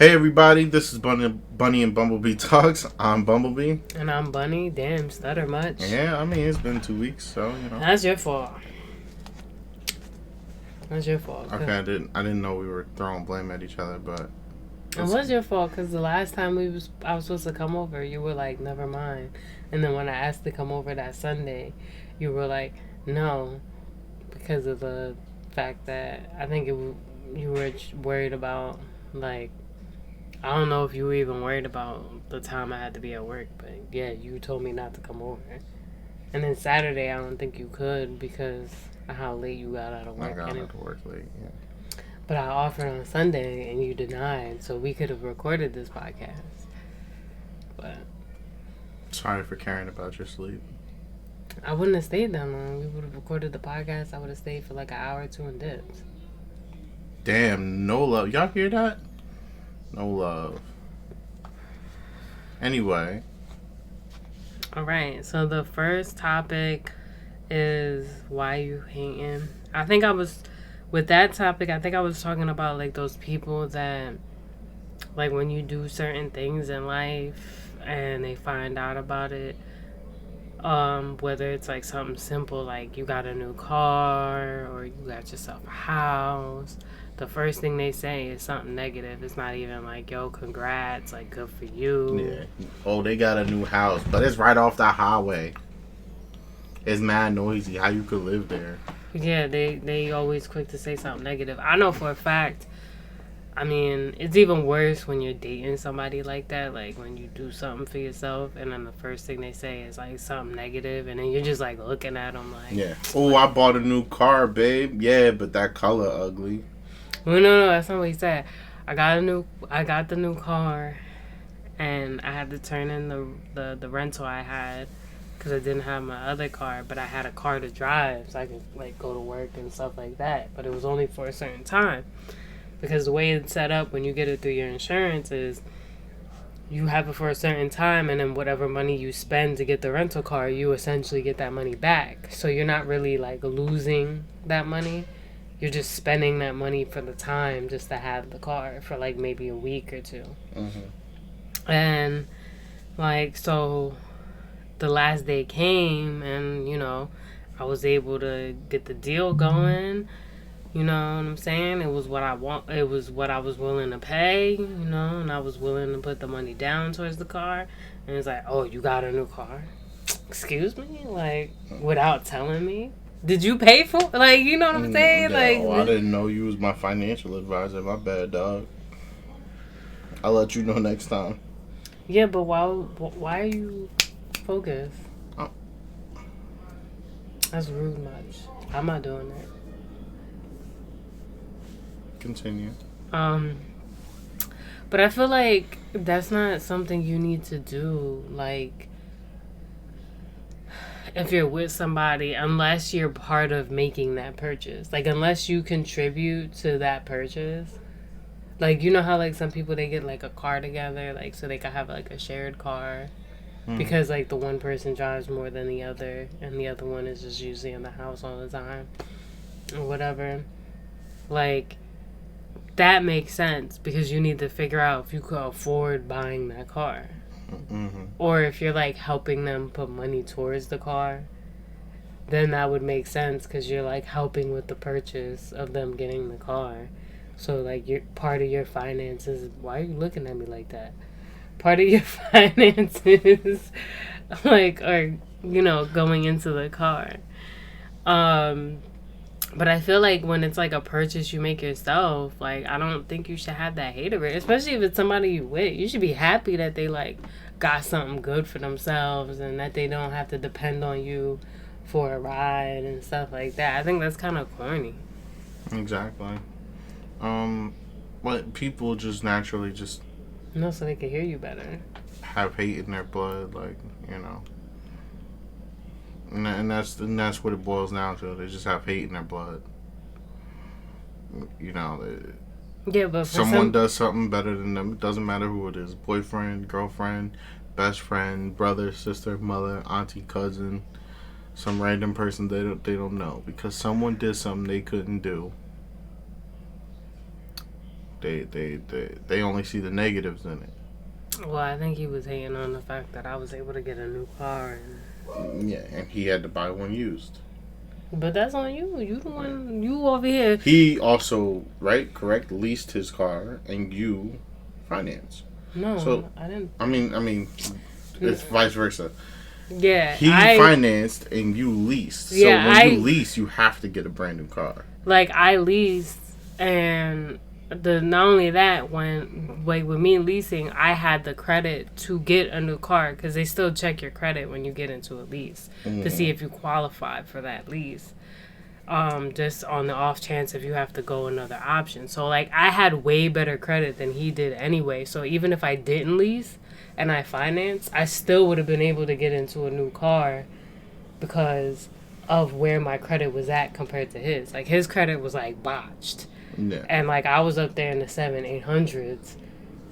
Hey everybody, this is Bunny and Bumblebee Talks. I'm Bumblebee. And I'm Bunny. Damn, stutter much. Yeah, I mean it's been 2 weeks, so you know. That's your fault. That's your fault. Okay, I didn't know we were throwing blame at each other, but It was your fault because the last time I was supposed to come over, you were like, never mind. And then when I asked to come over that Sunday, you were like, no, because of the fact that I think you were worried about, like, I don't know if you were even worried about the time I had to be at work, but yeah, you told me not to come over. And then Saturday, I don't think you could because of how late you got out of work. I got out of work late. Yeah. But I offered on Sunday and you denied, so we could have recorded this podcast. But Sorry for caring about your sleep. I wouldn't have stayed that long. We would have recorded the podcast. I would have stayed for like an hour or two in dips. Damn, no love. Y'all hear that? No love. Anyway. Alright, so the first topic is why you hating. I think I was talking about like those people that, like, when you do certain things in life and they find out about it, whether it's like something simple like you got a new car or you got yourself a house, the first thing they say is something negative. It's not even like, yo, congrats, like, good for you. Yeah. Oh, they got a new house, but it's right off the highway. It's mad noisy. How you could live there? Yeah, they always quick to say something negative. I know for a fact. I mean, it's even worse when you're dating somebody like that. Like, when you do something for yourself, and then the first thing they say is, like, something negative, and then you're just, like, looking at them like... Yeah. Oh, I bought a new car, babe. Yeah, but that color ugly. Well, no, that's not what he said. I got the new car, and I had to turn in the rental I had, because I didn't have my other car, but I had a car to drive, so I could, like, go to work and stuff like that, but it was only for a certain time. Because the way it's set up when you get it through your insurance is you have it for a certain time, and then whatever money you spend to get the rental car, you essentially get that money back. So you're not really like losing that money. You're just spending that money for the time just to have the car for like maybe a week or two. Mm-hmm. And like, so the last day came and, you know, I was able to get the deal going. You know what I'm saying? It was what I want. It was what I was willing to pay, you know, and I was willing to put the money down towards the car. And it's like, oh, you got a new car? Excuse me? Like, without telling me? Did you pay for it? Like, you know what I'm saying? Yeah, like, I didn't know you was my financial advisor. My bad, dog. I'll let you know next time. Yeah, but why are you focused? Oh. That's rude much. I'm not doing that. Continue. But I feel like that's not something you need to do, like, if you're with somebody, unless you're part of making that purchase. Like, unless you contribute to that purchase. Like, you know how, like, some people, they get, like, a car together, like, so they can have, like, a shared car. Because, like, the one person drives more than the other, and the other one is just usually in the house all the time. Or whatever. Like, that makes sense because you need to figure out if you could afford buying that car. Mm-hmm. Or if you're like helping them put money towards the car, then that would make sense because you're like helping with the purchase of them getting the car. So like you're part of your finances. Why are you looking at me like that? Part of your finances like are, you know, going into the car. But I feel like when it's like a purchase you make yourself, like, I don't think you should have that hate of it. Especially if it's somebody you with. You should be happy that they, like, got something good for themselves and that they don't have to depend on you for a ride and stuff like that. I think that's kind of corny. Exactly. But people just naturally just... No, so they can hear you better. Have hate in their blood, like, you know. And that's what it boils down to. They just have hate in their blood. You know, yeah, but someone does something better than them. It doesn't matter who it is: boyfriend, girlfriend, best friend, brother, sister, mother, auntie, cousin, some random person they don't know because someone did something they couldn't do. They only see the negatives in it. Well, I think he was hating on the fact that I was able to get a new car. Yeah, and he had to buy one used. But that's on you. You the one. You over here. He also, right, correct, leased his car, and you finance. No, so, I didn't. I mean, it's vice versa. Yeah, he financed and you leased. So yeah, when you lease, you have to get a brand new car. Like I leased, and not only that, with me leasing, I had the credit to get a new car because they still check your credit when you get into a lease to see if you qualify for that lease. Just on the off chance if you have to go another option. So like I had way better credit than he did anyway. So even if I didn't lease and I financed, I still would have been able to get into a new car because of where my credit was at compared to his. Like his credit was like botched. Yeah. And like I was up there in the 700-800s.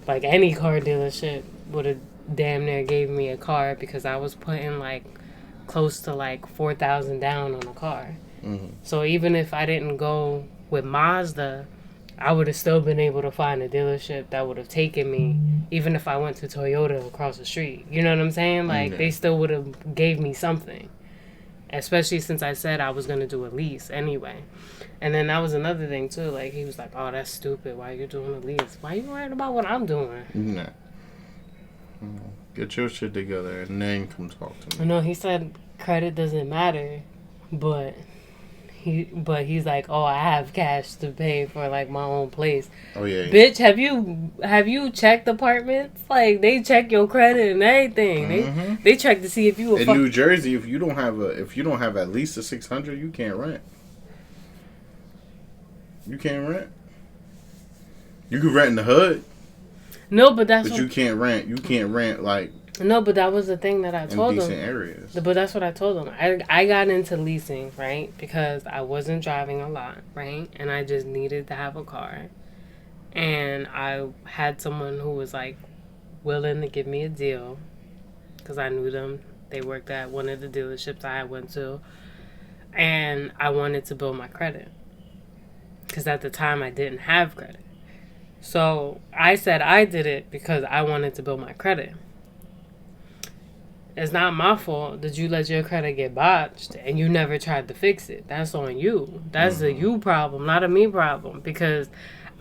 Like any car dealership would have damn near gave me a car because I was putting like close to like $4,000 down on a car. Mm-hmm. So even if I didn't go with Mazda, I would have still been able to find a dealership that would have taken me, even if I went to Toyota across the street. You know what I'm saying? Like, they still would have gave me something. Especially since I said I was going to do a lease anyway. And then that was another thing, too. Like, he was like, oh, that's stupid. Why are you doing a lease? Why are you worried about what I'm doing? Nah. Get your shit together and then come talk to me. No, he said credit doesn't matter, but he's like, oh, I have cash to pay for like my own place. Oh yeah. Bitch, have you checked apartments? Like they check your credit and everything. Mm-hmm. They check to see if you in New Jersey. If you don't have at least a 600, you can't rent. You can't rent. You can rent in the hood. No, but you can't rent. You can't rent like. No, but that was the thing that I told him. In decent areas. But that's what I told him. I got into leasing, right? Because I wasn't driving a lot, right? And I just needed to have a car. And I had someone who was, like, willing to give me a deal. Because I knew them. They worked at one of the dealerships I went to. And I wanted to build my credit. Because at the time, I didn't have credit. So I said I did it because I wanted to build my credit. It's not my fault that you let your credit get botched and you never tried to fix it. That's on you. That's a you problem, not a me problem. Because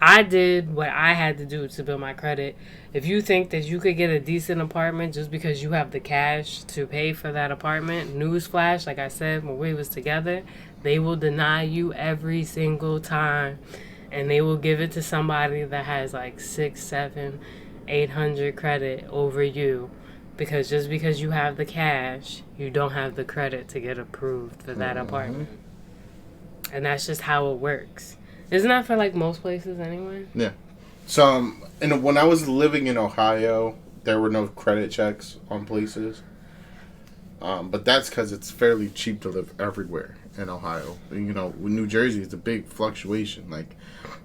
I did what I had to do to build my credit. If you think that you could get a decent apartment just because you have the cash to pay for that apartment, newsflash, like I said when we was together, they will deny you every single time. And they will give it to somebody that has like 600, 700, 800 credit over you. Because just because you have the cash, you don't have the credit to get approved for that apartment. And that's just how it works. Isn't that for like most places anyway? Yeah. So, when I was living in Ohio, there were no credit checks on places. But that's because it's fairly cheap to live everywhere in Ohio. You know, New Jersey is a big fluctuation. Like,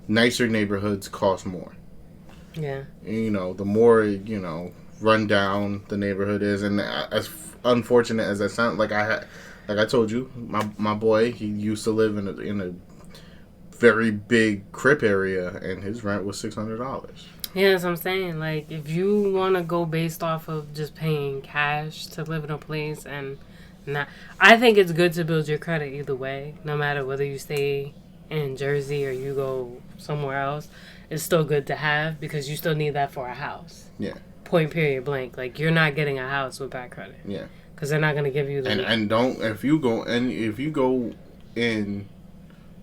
nicer neighborhoods cost more. Yeah. You know, the more, run down the neighborhood is, and as unfortunate as that sounds, like I told you, my boy, he used to live in a very big Crip area, and his rent was $600. Yeah, that's what I'm saying. Like, if you want to go based off of just paying cash to live in a place, and not, I think it's good to build your credit either way, no matter whether you stay in Jersey or you go somewhere else. It's still good to have because you still need that for a house. Yeah. Point, period, blank. Like, you're not getting a house with bad credit. Yeah. Because they're not going to give you the... And don't... If you go in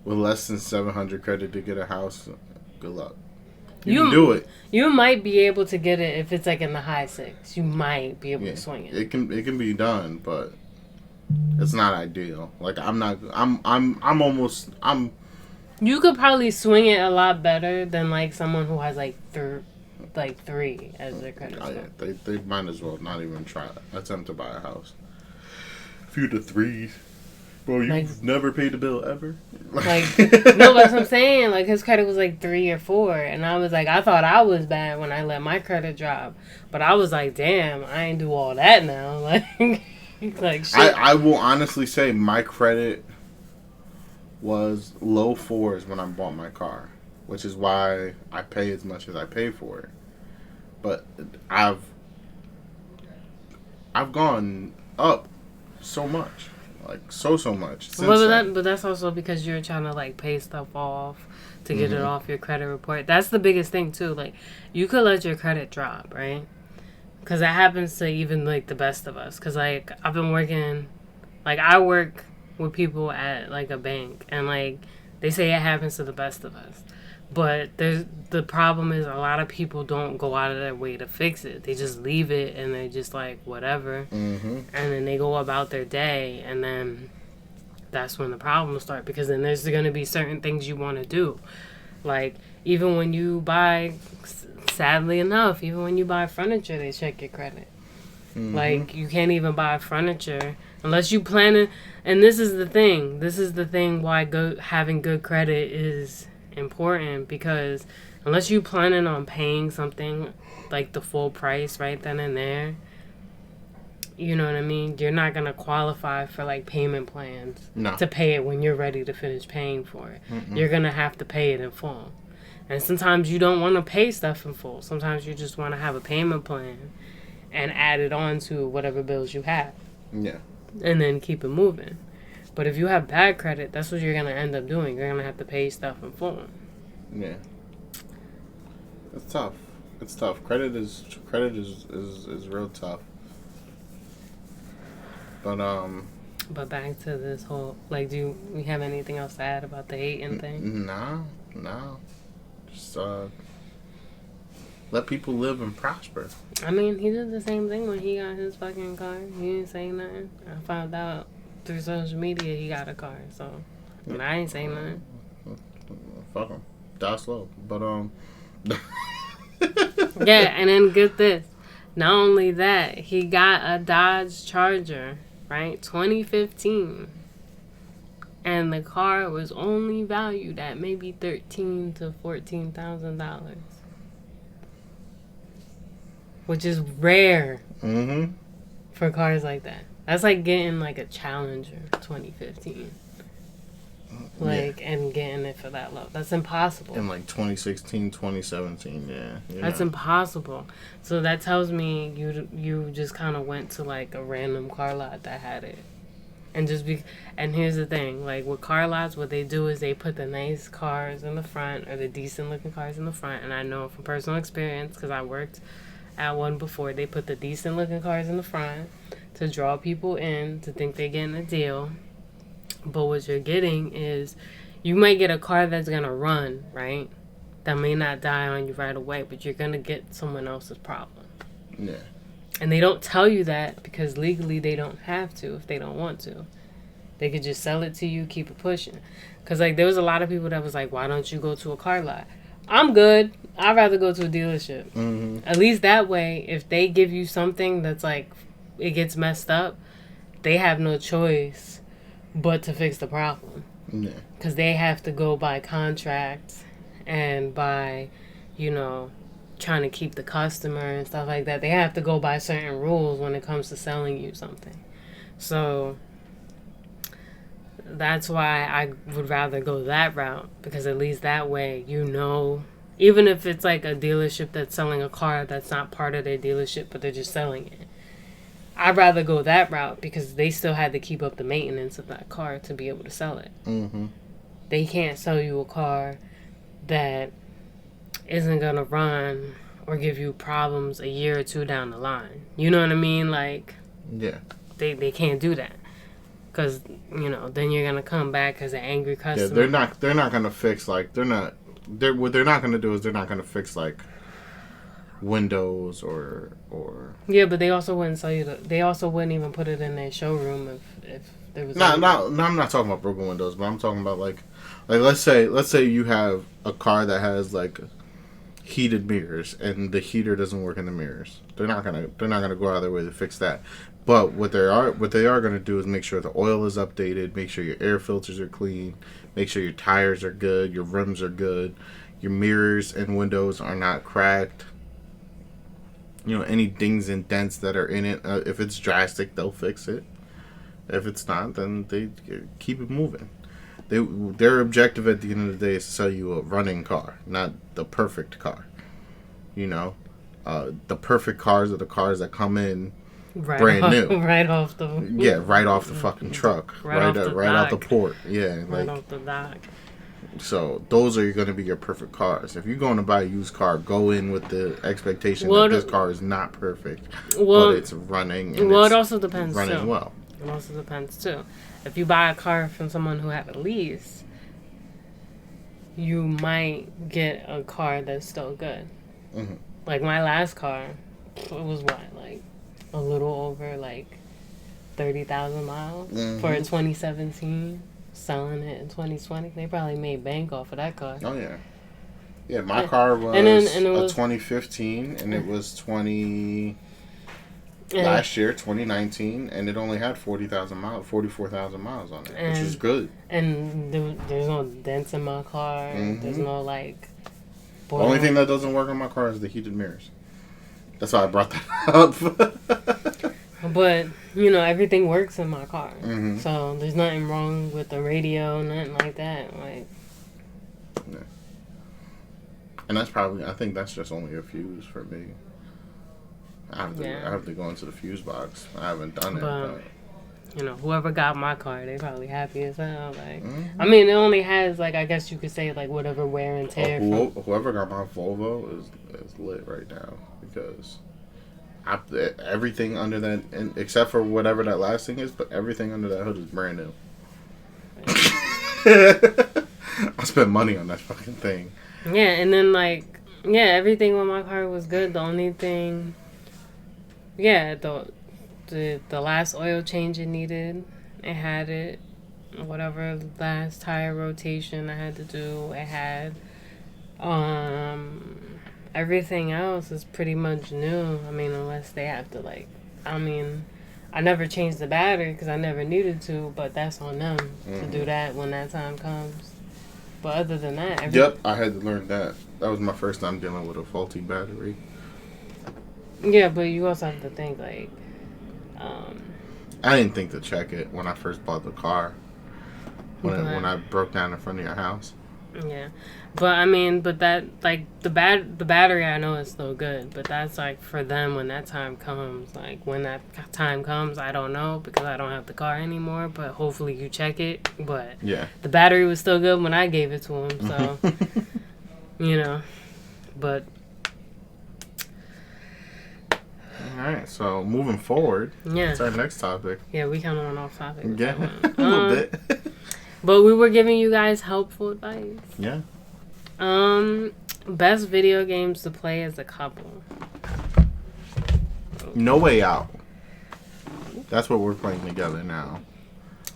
with less than 700 credit to get a house, good luck. You can do it. You might be able to get it if it's, like, in the high six. You might be able to swing it. It can be done, but it's not ideal. Like, You could probably swing it a lot better than, like, someone who has, like, 3 as their credit score. Yeah, they might as well not even attempt to buy a house. A few to 3s. Bro, you've never paid a bill ever? Like, no, that's what I'm saying. Like, his credit was like 3 or 4. And I was like, I thought I was bad when I let my credit drop. But I was like, damn, I ain't do all that now. Like shit. I will honestly say my credit was low 4s when I bought my car. which is why I pay as much as I pay for it. But I've gone up so much, like so much. Since but that's also because you're trying to like pay stuff off to get it off your credit report. That's the biggest thing too. Like you could let your credit drop, right? Because that happens to even like the best of us. Because like I've been working, like I work with people at like a bank, and like they say it happens to the best of us. But the problem is a lot of people don't go out of their way to fix it. They just leave it and they just like whatever, and then they go about their day, and then that's when the problems start, because then there's going to be certain things you want to do, like even when you buy. Sadly enough, even when you buy furniture, they check your credit. Like you can't even buy furniture unless you plan it. And this is the thing. This is the thing why having good credit is important, because unless you planning on paying something like the full price right then and there, you know what I mean, you're not gonna qualify for like payment plans to pay it when you're ready to finish paying for it. You're gonna have to pay it in full. And sometimes you don't want to pay stuff in full. Sometimes you just want to have a payment plan and add it on to whatever bills you have. Yeah. And then keep it moving. But if you have bad credit, that's what you're going to end up doing. You're going to have to pay stuff in full. Yeah. It's tough. It's tough. Credit is real tough. But back to this whole, like, do we have anything else to add about the hating thing? No. Just let people live and prosper. I mean, he did the same thing when he got his fucking car. He didn't say nothing. I found out through social media he got a car, so I ain't saying nothing. Fuck him. Die slow. But yeah, and then get this. Not only that, he got a Dodge Charger, right? 2015. And the car was only valued at maybe $13,000 to $14,000, which is rare for cars like that. That's like getting like a Challenger 2015, and getting it for that low. That's impossible. In like 2016, 2017, yeah. That's impossible. So that tells me you just kind of went to like a random car lot that had it. And and here's the thing, like with car lots, what they do is they put the nice cars in the front, or the decent looking cars in the front. And I know from personal experience, because I worked at one before, they put the decent looking cars in the front to draw people in to think they're getting a deal. But what you're getting is, you might get a car that's gonna run, right? That may not die on you right away, but you're gonna get someone else's problem. Yeah. And they don't tell you that because legally they don't have to if they don't want to. They could just sell it to you, keep it pushing. Because like there was a lot of people that was like, why don't you go to a car lot? I'm good. I'd rather go to a dealership. At least that way, if they give you something that's like, it gets messed up, they have no choice but to fix the problem. Yeah. Because they have to go by contracts and by, trying to keep the customer and stuff like that. They have to go by certain rules when it comes to selling you something. So that's why I would rather go that route, because at least that way, even if it's like a dealership that's selling a car that's not part of their dealership, but they're just selling it, I'd rather go that route, because they still had to keep up the maintenance of that car to be able to sell it. They can't sell you a car that isn't going to run or give you problems a year or two down the line. You know what I mean? Like, yeah, they can't do that, because then you're gonna come back as an angry customer. Yeah, they're not gonna fix what they're not gonna do is they're not gonna fix like windows or. Yeah, but they also wouldn't sell you they also wouldn't even put it in their showroom if there was. No, I'm not talking about broken windows, but I'm talking about like let's say you have a car that has like heated mirrors and the heater doesn't work in the mirrors. They're not gonna go out of their way to fix that. But what they are gonna do is make sure the oil is updated, make sure your air filters are clean, make sure your tires are good, your rims are good, your mirrors and windows are not cracked. Any dings and dents that are in it, if it's drastic, they'll fix it. If it's not, then they keep it moving. Their objective at the end of the day is to sell you a running car, not the perfect car. You know, the perfect cars are the cars that come in brand new, right off the right off the fucking truck, right out the port, right off the dock. So those are going to be your perfect cars. If you're going to buy a used car, go in with the expectation that this car is not perfect, but it's running. And it also depends running too. well. It also depends too. If you buy a car from someone who had a lease, you might get a car that's still good. Mm-hmm. Like my last car, it was like a little over 30,000 miles for a 2017. Selling it in 2020, they probably made bank off of that car. Oh yeah, my car was, it was a 2015, and it was last year 2019, and it only had 44,000 miles on it, which is good. And there's no dents in my car. Mm-hmm. There's no The only thing that doesn't work on my car is the heated mirrors. That's why I brought that up. But, everything works in my car. Mm-hmm. So, there's nothing wrong with the radio, nothing like that. Yeah. And I think that's just only a fuse for me. I have to go into the fuse box. I haven't done it. But whoever got my car, they probably happy as hell. Mm-hmm. I mean, it only has, I guess you could say, whatever wear and tear. Whoever got my Volvo is lit right now because... everything under that, except for whatever that last thing is, but everything under that hood is brand new. I spent money on that fucking thing. Yeah, and then everything on my car was good. The only thing, the last oil change it needed, it had it. Whatever last tire rotation I had to do, it had. Everything else is pretty much new. I mean, unless they have to, I never changed the battery because I never needed to, but that's on them to do that when that time comes. But other than that... Yep, I had to learn that. That was my first time dealing with a faulty battery. Yeah, but you also have to think, I didn't think to check it when I first bought the car. When I broke down in front of your house. Yeah, but that the battery I know is still good, but that's for them when that time comes. When that time comes, I don't know because I don't have the car anymore. But hopefully you check it. But yeah, the battery was still good when I gave it to him. So but all right. So moving forward, what's our next topic? Yeah, we kind of went off topic. Yeah, a little bit. But we were giving you guys helpful advice. Yeah. Best video games to play as a couple. No Way Out. That's what we're playing together now.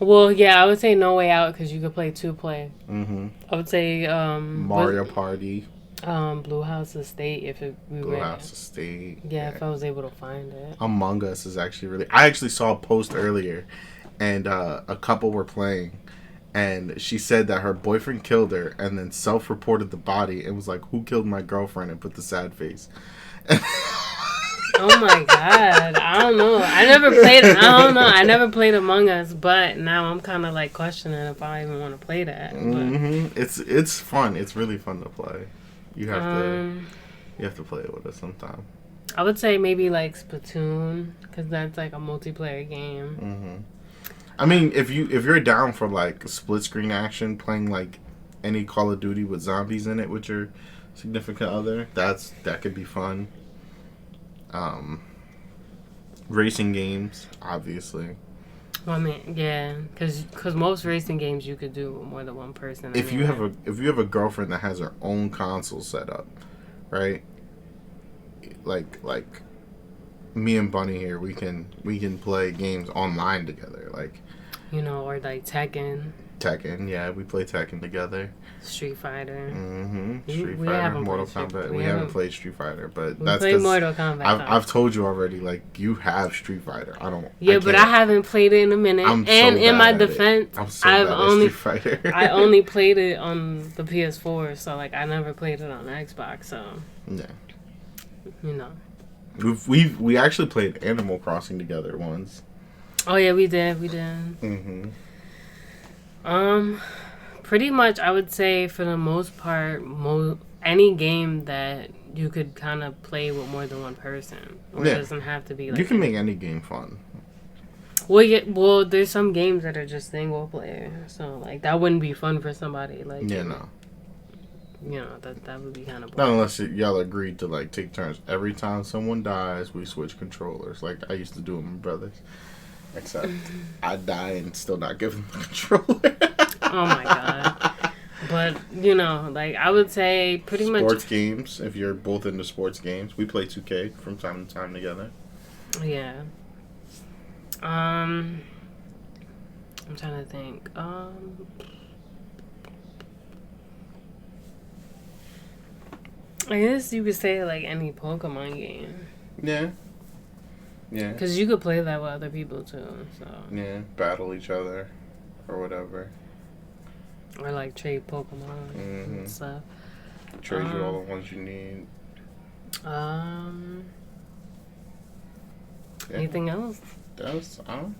Well, yeah, I would say No Way Out because you could play 2-player. Mm-hmm. I would say Mario Party. Blue House Estate House Estate. Yeah, if I was able to find it. Among Us is actually really... I actually saw a post earlier, and a couple were playing. And she said that her boyfriend killed her and then self-reported the body and was like, "Who killed my girlfriend?" and put the sad face. Oh my god. I don't know. I never played Among Us, but now I'm kind of questioning if I even want to play that. Mm-hmm. It's fun. It's really fun to play. You have to play it with us sometime. I would say maybe Splatoon because that's a multiplayer game. Mm-hmm. I mean, if you're down for split screen action, playing any Call of Duty with zombies in it with your significant other, that could be fun. Racing games, obviously. Well, I mean, yeah, because most racing games you could do with more than one person. If you have a girlfriend that has her own console set up, right? Like me and Bunny here, we can play games online together, or Tekken. Tekken, yeah, we play Tekken together. Street Fighter. Mm-hmm. Street Fighter, Mortal Kombat. We haven't played Street Fighter, but that's because Mortal Kombat. I've told you already. You have Street Fighter. I don't. Yeah, but I haven't played it in a minute. And in my defense, I only played it on the PS4, so I never played it on the Xbox. So yeah, we actually played Animal Crossing together once. Oh yeah, we did. Mm-hmm. Pretty much, I would say for the most part, any game that you could kind of play with more than one person, or it doesn't have to be like you can make any game fun. Well, there's some games that are just single player, so like that wouldn't be fun for somebody. Like no. That would be kind of boring. Not unless y'all agreed to like take turns. Every time someone dies, we switch controllers. Like I used to do with my brothers. Except I die and still not give them the controller. Oh my god. But, like, I would say pretty much... Sports games, if you're both into sports games. We play 2K from time to time together. Yeah. I'm trying to think. I guess you could say, like, any Pokemon game. Yeah. Yeah. Because you could play that with other people, too, so... Yeah, battle each other or whatever. Or, like, trade Pokemon and stuff. Trade you all the ones you need. Anything else? I don't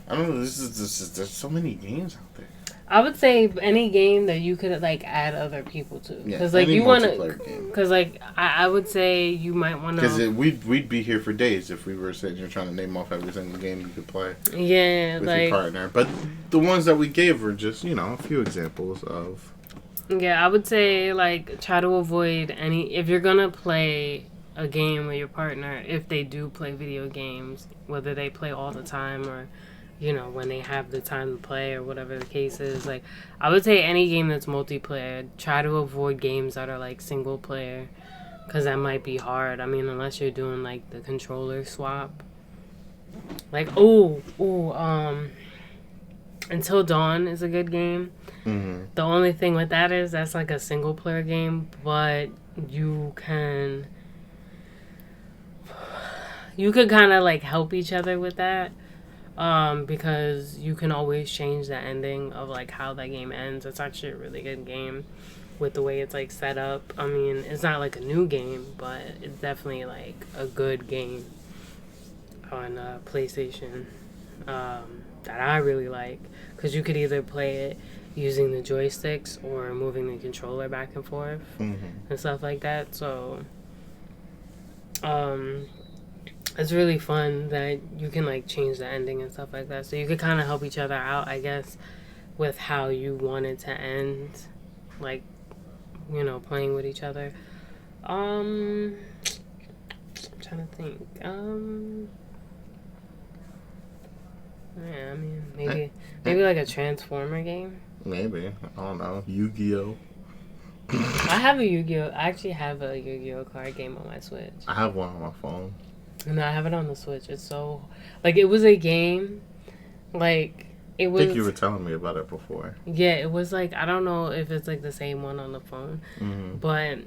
know. There's so many games out there. I would say any game that you could, like, add other people to. Yeah, because, like, you want to... Because, like, I would say you might want to... Because we'd be here for days if we were sitting here trying to name off every single game you could play. Yeah, with your partner. But the ones that we gave were just, a few examples of... Yeah, I would say, like, try to avoid any... If you're going to play a game with your partner, if they do play video games, whether they play all the time or... when they have the time to play or whatever the case is. Like, I would say any game that's multiplayer, try to avoid games that are, like, single player. Because that might be hard. I mean, unless you're doing, like, the controller swap. Like, Until Dawn is a good game. Mm-hmm. The only thing with that is that's, like, a single player game. But you could kind of, like, help each other with that. Because you can always change the ending of, like, how that game ends. It's actually a really good game with the way it's, like, set up. I mean, it's not, like, a new game, but it's definitely, like, a good game on PlayStation that I really like. Because you could either play it using the joysticks or moving the controller back and forth and stuff like that. So, it's really fun that you can, like, change the ending and stuff like that. So you could kind of help each other out, I guess, with how you want it to end. Like, playing with each other. I'm trying to think. Yeah, I mean, maybe like a Transformer game. Maybe. I don't know. Yu-Gi-Oh! I have a Yu-Gi-Oh! I actually have a Yu-Gi-Oh! Card game on my Switch. I have one on my phone. No, I have it on the Switch. It's so... Like, it was a game. Like, it was... I think you were telling me about it before. Yeah, it was like... I don't know if it's, like, the same one on the phone. Mm-hmm. But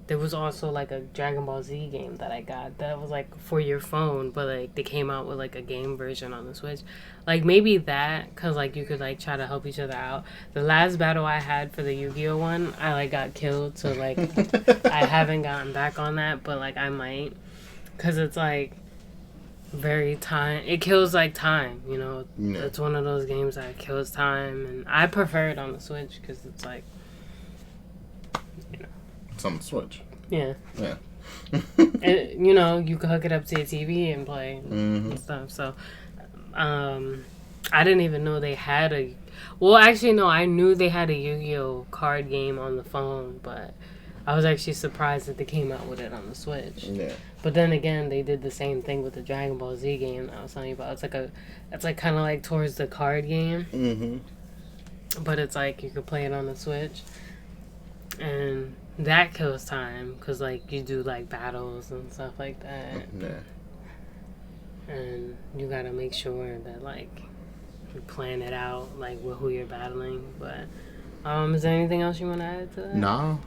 there was also, like, a Dragon Ball Z game that I got that was, like, for your phone. But, like, they came out with, like, a game version on the Switch. Like, maybe that, because, like, you could, like, try to help each other out. The last battle I had for the Yu-Gi-Oh! One, I, like, got killed. So, like, I haven't gotten back on that. But, like, I might. Because it's, like, very time... It kills, like, time, Yeah. It's one of those games that kills time. And I prefer it on the Switch because it's, like, It's on the Switch. Yeah. Yeah. And, you can hook it up to your TV and play and stuff. So, I didn't even know they had a... Well, actually, no. I knew they had a Yu-Gi-Oh! Card game on the phone, but... I was actually surprised that they came out with it on the Switch. Yeah. But then again, they did the same thing with the Dragon Ball Z game I was telling you about. It's like kind of like towards the card game. Mm-hmm. But it's like you could play it on the Switch. And that kills time because, like, you do, like, battles and stuff like that. Yeah. And you gotta make sure that, like, you plan it out, like, with who you're battling. But, is there anything else you want to add to that? No.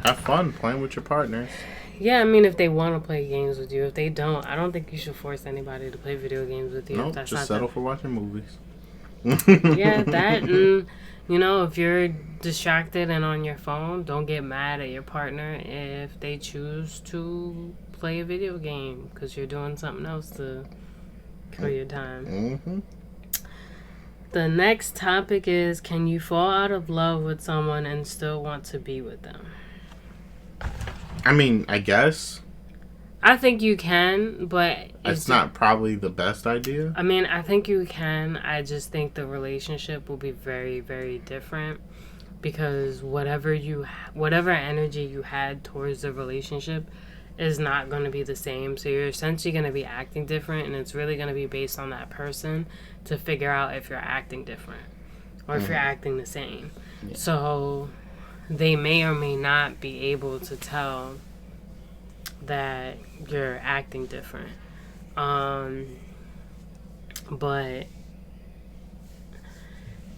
Have fun playing with your partners. Yeah, I mean, if they want to play games with you. If they don't, I don't think you should force anybody to play video games with you. No, if that's just settle for watching movies. Yeah, that, and, if you're distracted and on your phone, don't get mad at your partner if they choose to play a video game because you're doing something else to kill your time. Mm-hmm. The next topic is, can you fall out of love with someone and still want to be with them? I mean, I guess. I think you can, but it's not probably the best idea. I mean, I think you can. I just think the relationship will be very, very different because whatever energy you had towards the relationship is not going to be the same. So you're essentially going to be acting different, and it's really going to be based on that person to figure out if you're acting different or if you're acting the same. Yeah. So they may or may not be able to tell that you're acting different. But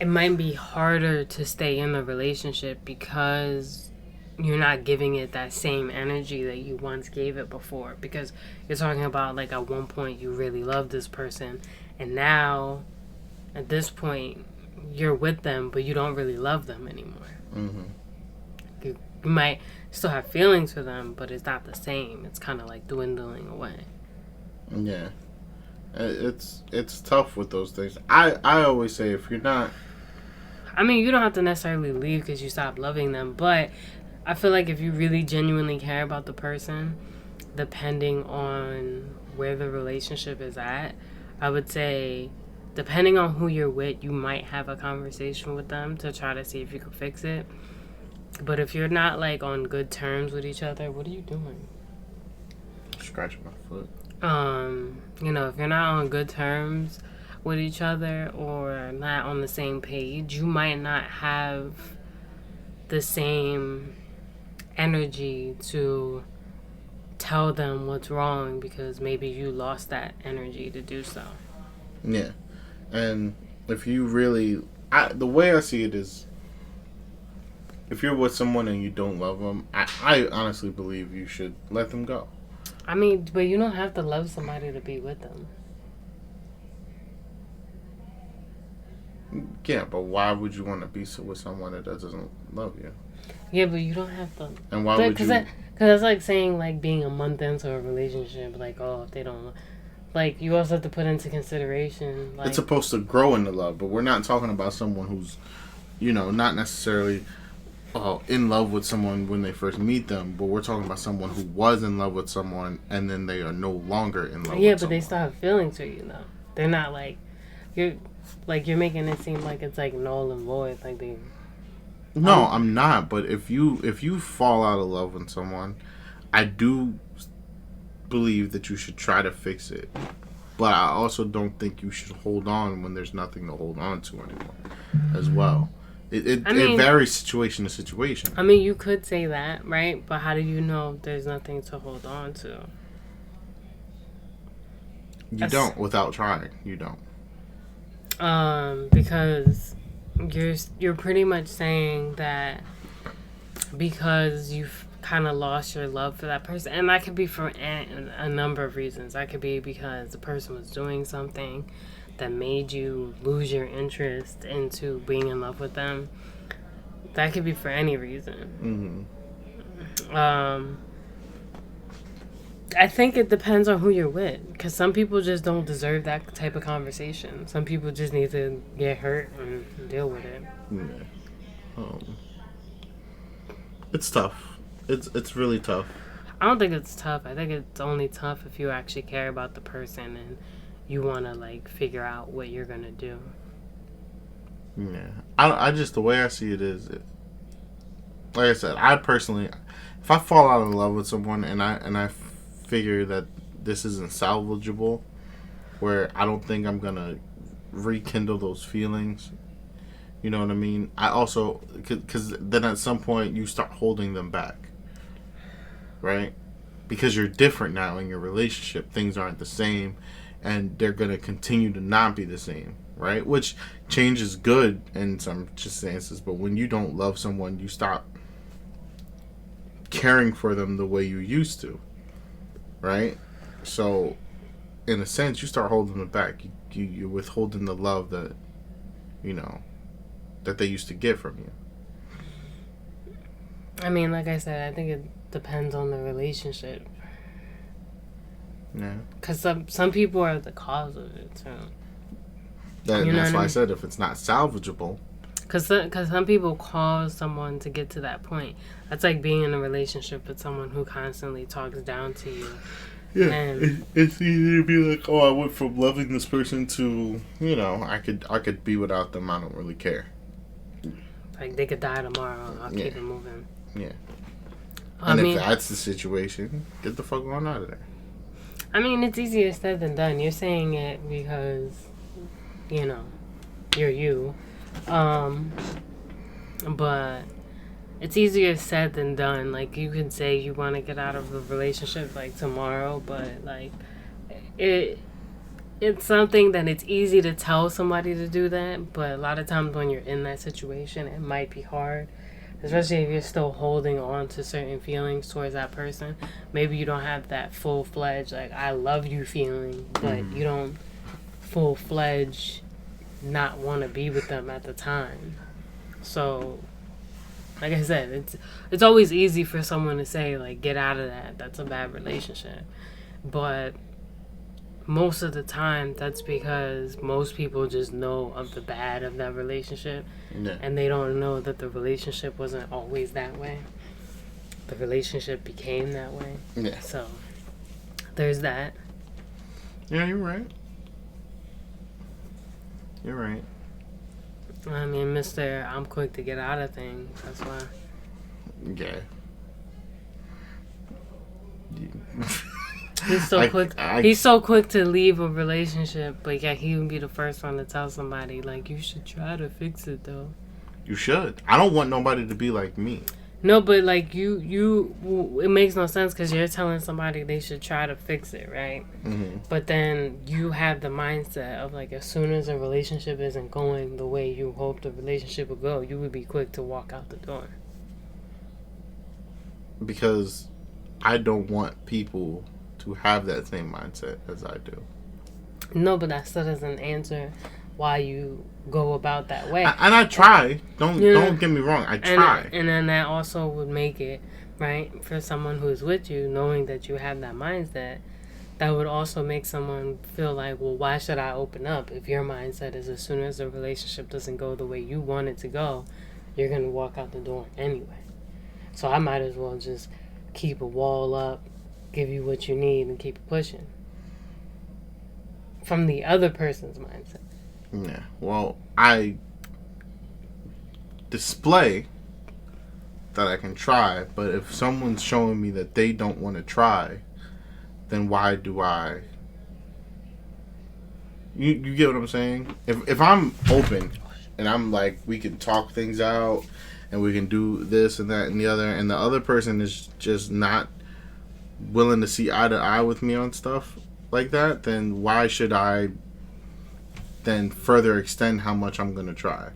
it might be harder to stay in the relationship because you're not giving it that same energy that you once gave it before. Because you're talking about, like, at one point you really loved this person, and now at this point you're with them, but you don't really love them anymore. Mm-hmm. You might still have feelings for them, but it's not the same. It's kind of like dwindling away. Yeah. It's tough with those things. I always say, if you're not... I mean, you don't have to necessarily leave because you stop loving them, but I feel like if you really genuinely care about the person, depending on where the relationship is at, I would say, depending on who you're with, you might have a conversation with them to try to see if you can fix it. But if you're not, like, on good terms with each other, what are you doing? Scratching my foot. You know, if you're not on good terms with each other or not on the same page, you might not have the same energy to tell them what's wrong because maybe you lost that energy to do so. Yeah. And if you really... the way I see it is, if you're with someone and you don't love them, I honestly believe you should let them go. I mean, but you don't have to love somebody to be with them. Yeah, but why would you want to be with someone that doesn't love you? Yeah, but you don't have to. And why would you? Because that's like saying, like, being a month into a relationship, like, oh, if they don't... Like, you also have to put into consideration, like... It's supposed to grow into love, but we're not talking about someone who's, you know, not necessarily... in love with someone when they first meet them, but we're talking about someone who was in love with someone and then they are no longer in love with someone. Yeah, but they still have feelings for you, though. They're not like... You're making it seem like it's, like, null and void. Like, they... No, I'm not. But if you fall out of love with someone, I do believe that you should try to fix it. But I also don't think you should hold on when there's nothing to hold on to anymore as well. It varies situation to situation. I mean, you could say that, right? But how do you know there's nothing to hold on to? You don't without trying. You don't. Because you're pretty much saying that because you've kind of lost your love for that person, and that could be for a number of reasons. That could be because the person was doing something that made you lose your interest into being in love with them. That could be for any reason. Mm-hmm. I think it depends on who you're with, because some people just don't deserve that type of conversation. Some people just need to get hurt and deal with it. Yeah. It's tough. It's really tough. I don't think it's tough. I think it's only tough if you actually care about the person and you want to, like, figure out what you're going to do. Yeah. I just, the way I see it is, like I said, I personally, if I fall out of love with someone and I figure that this isn't salvageable, where I don't think I'm going to rekindle those feelings, you know what I mean? I also, because then at some point you start holding them back, right? Because you're different now in your relationship. Things aren't the same. And they're going to continue to not be the same, right? Which change is good in some instances, but when you don't love someone, you stop caring for them the way you used to, right? So, in a sense, you start holding them back. You're withholding the love that, you know, that they used to get from you. I mean, like I said, I think it depends on the relationship. Yeah. Because some people are the cause of it, too. That's why I said if it's not salvageable. Because some people call someone to get to that point. That's like being in a relationship with someone who constantly talks down to you. Yeah, and it's easy to be like, oh, I went from loving this person to, I could be without them. I don't really care. Like they could die tomorrow. I'll keep it moving. Yeah. And if that's the situation, get the fuck on out of there. I mean, it's easier said than done. You're saying it because, you're you. But it's easier said than done. Like, you can say you want to get out of a relationship, like, tomorrow, but, like, it's something that it's easy to tell somebody to do that, but a lot of times when you're in that situation, it might be hard. Especially if you're still holding on to certain feelings towards that person. Maybe you don't have that full-fledged, like, I love you feeling, but you don't full-fledged not want to be with them at the time. So, like I said, it's always easy for someone to say, like, get out of that. That's a bad relationship. But most of the time, that's because most people just know of the bad of that relationship. Yeah. And they don't know that the relationship wasn't always that way. The relationship became that way. Yeah. So, there's that. Yeah, you're right. You're right. I mean, Mr. I'm quick to get out of things. That's why. Yeah. He's so quick. He's so quick to leave a relationship, but yeah, he would be the first one to tell somebody, like, you should try to fix it, though. You should. I don't want nobody to be like me. No, but like it makes no sense because you're telling somebody they should try to fix it, right? Mm-hmm. But then you have the mindset of like, as soon as a relationship isn't going the way you hope the relationship would go, you would be quick to walk out the door. Because I don't want people to have that same mindset as I do. No, but that still doesn't answer why you go about that way. And I try. Don't get me wrong. I try. And then that also would make it, right, for someone who's with you, knowing that you have that mindset, that would also make someone feel like, well, why should I open up if your mindset is as soon as the relationship doesn't go the way you want it to go, you're going to walk out the door anyway. So I might as well just keep a wall up, give you what you need, and keep pushing. From the other person's mindset. Yeah, well, I display that I can try, but if someone's showing me that they don't want to try, then why do I? You get what I'm saying? If I'm open and I'm like, we can talk things out and we can do this and that and the other person is just not willing to see eye to eye with me on stuff like that, then why should I then further extend how much I'm going to try?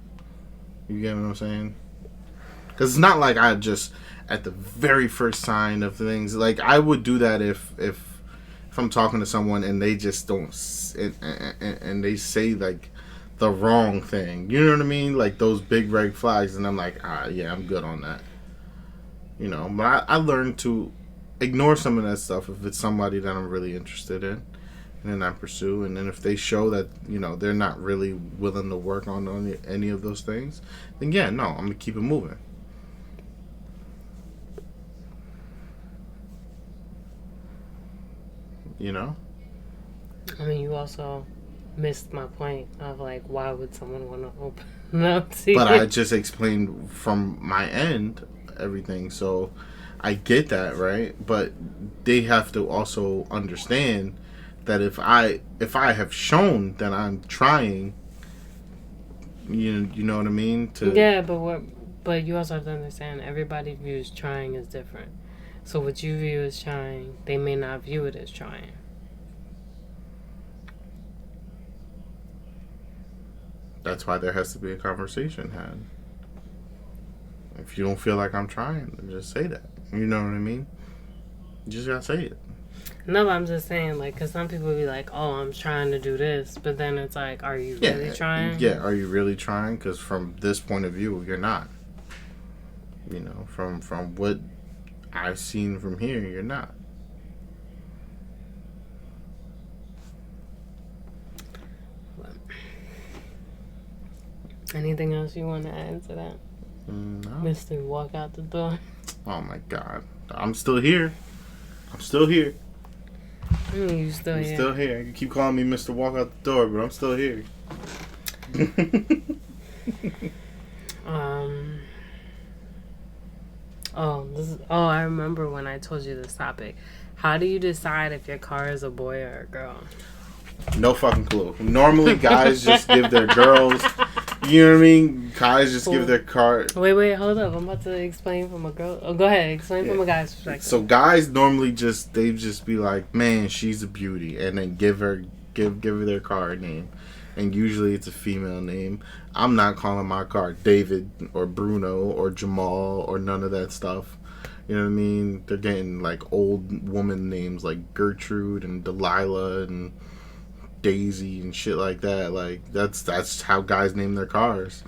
You get what I'm saying? Because it's not like I just, at the very first sign of things, like I would do that if I'm talking to someone and they just don't, and they say like the wrong thing. You know what I mean? Like those big red flags, and I'm like, yeah, I'm good on that. You know, but I learned to ignore some of that stuff if it's somebody that I'm really interested in. And then I pursue, and then if they show that, they're not really willing to work on any of those things, then yeah, no, I'm going to keep it moving. You know? I mean, you also missed my point of, like, why would someone want to open up to you? But I just explained from my end everything, so I get that, right? But they have to also understand that if I have shown that I'm trying, you know what I mean? Yeah, but you also have to understand everybody views trying as different. So what you view as trying, they may not view it as trying. That's why there has to be a conversation had. If you don't feel like I'm trying, then just say that. You know what I mean? You just gotta say it. No, I'm just saying, like, because some people be like, oh, I'm trying to do this. But then it's like, are you really trying? Yeah, are you really trying? Because from this point of view, you're not. From what I've seen from here, you're not. Anything else you want to add to that? No. Mr. Walk out the door. Oh my God. I'm still here. I'm still here. You still I'm here? still here. You keep calling me Mr. Walk out the door, but I'm still here. I remember when I told you this topic. How do you decide if your car is a boy or a girl? No fucking clue. Normally, guys just give their girls. You know what I mean? Guys just give their car. Wait, hold up. I'm about to explain from a girl. Oh, go ahead. Explain from a guy's perspective. So guys normally they just be like, man, she's a beauty, and then give her their car name, and usually it's a female name. I'm not calling my car David or Bruno or Jamal or none of that stuff. You know what I mean? They're getting like old woman names like Gertrude and Delilah and Daisy and shit like that. Like that's how guys name their cars.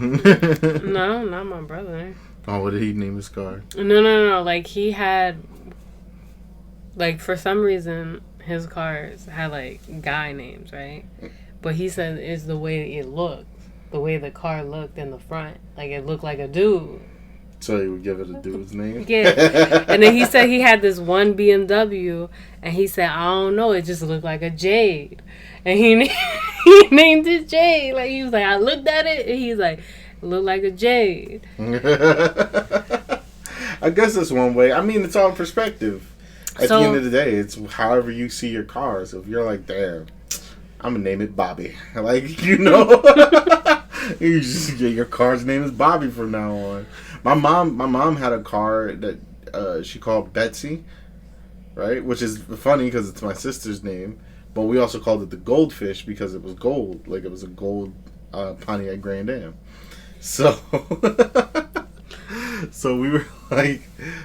No, not my brother. Oh, what did he name his car? No. Like he had, like for some reason his cars had like guy names, right? But he said it's the way it looked, the way the car looked in the front. Like it looked like a dude. So he would give it a dude's name? Yeah. And then he said he had this one BMW, and he said, I don't know, it just looked like a jade. And he named it Jade. Like, he was like, I looked at it, and he's like, it looked like a jade. I guess that's one way. I mean, it's all perspective. At the end of the day, it's however you see your cars. If you're like, damn, I'm going to name it Bobby. Like, you know. You just get your car's name is Bobby from now on. My mom had a car that she called Betsy, right? Which is funny because it's my sister's name. But we also called it the Goldfish because it was gold. Like it was a gold Pontiac Grand Am. So, so we were like,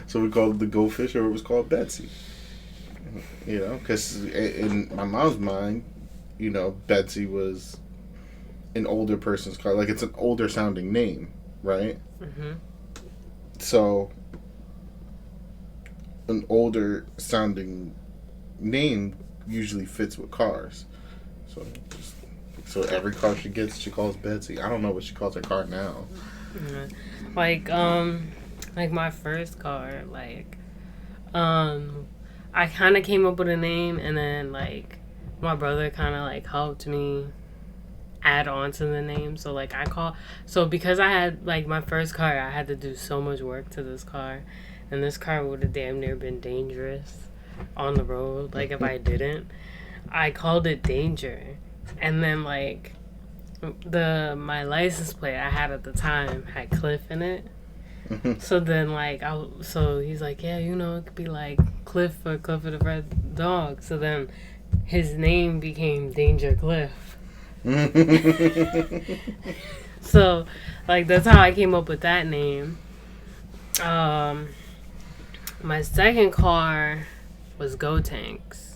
so we called it the Goldfish, or it was called Betsy. You know, because in my mom's mind, you know, Betsy was an older person's car. Like it's an older sounding name, right? Mm-hmm. So an older sounding name usually fits with cars. So every car she gets, she calls Betsy. I don't know what she calls her car now. Like my first car, I kind of came up with a name, and then like my brother kind of like helped me add on to the name. So because I had like my first car, I had to do so much work to this car, and this car would have damn near been dangerous on the road. Like if I didn't, I called it Danger. And then like my license plate I had at the time had Cliff in it. So then like so he's like, yeah, you know, it could be like Cliff or Cliff of the Red Dog. So then his name became Danger Cliff. So like that's how I came up with that name. My second car was Go Tanks.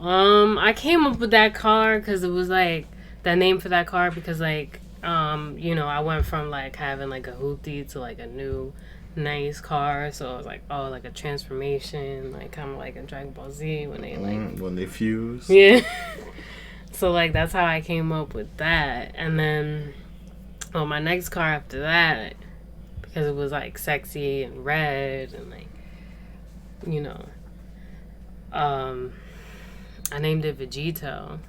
I came up with that car because it was like that name for that car because like you know, I went from like having like a hoopty to like a new nice car, so it was like, oh, like a transformation, like kind of like a Dragon Ball Z when they fuse. Yeah. So like that's how I came up with that. And then my next car after that, because it was like sexy and red and like, you know, I named it Vegito.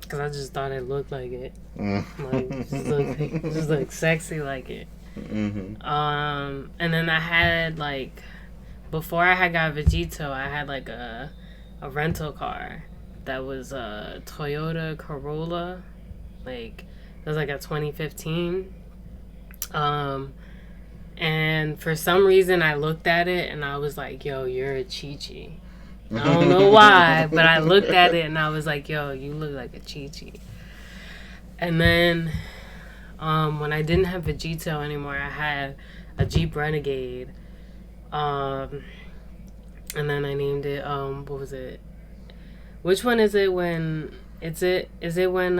Because I just thought it looked like it. Like, just look sexy like it. Mm-hmm. And then I had, like, before I had got Vegito, I had, like, a rental car that was a Toyota Corolla. Like, it was, like, a 2015. And for some reason, I looked at it, and I was like, yo, you're a Chi-Chi. I don't know why, but I looked at it and I was like, yo, you look like a Chi-Chi. And then when I didn't have Vegito anymore, I had a Jeep Renegade. And then I named it, what was it? Which one is it when, is it when,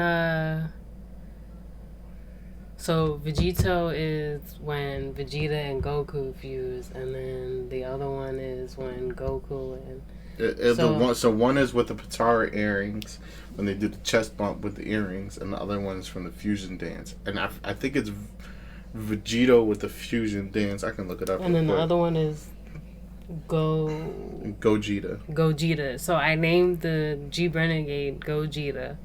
so Vegito is when Vegeta and Goku fuse, and then the other one is when Goku and So one is with the Patara earrings when they do the chest bump with the earrings, and the other one's from the fusion dance. And I think it's Vegito with the fusion dance. I can look it up. And then the other one is Gogeta. So I named the Jeep Renegade Gogeta.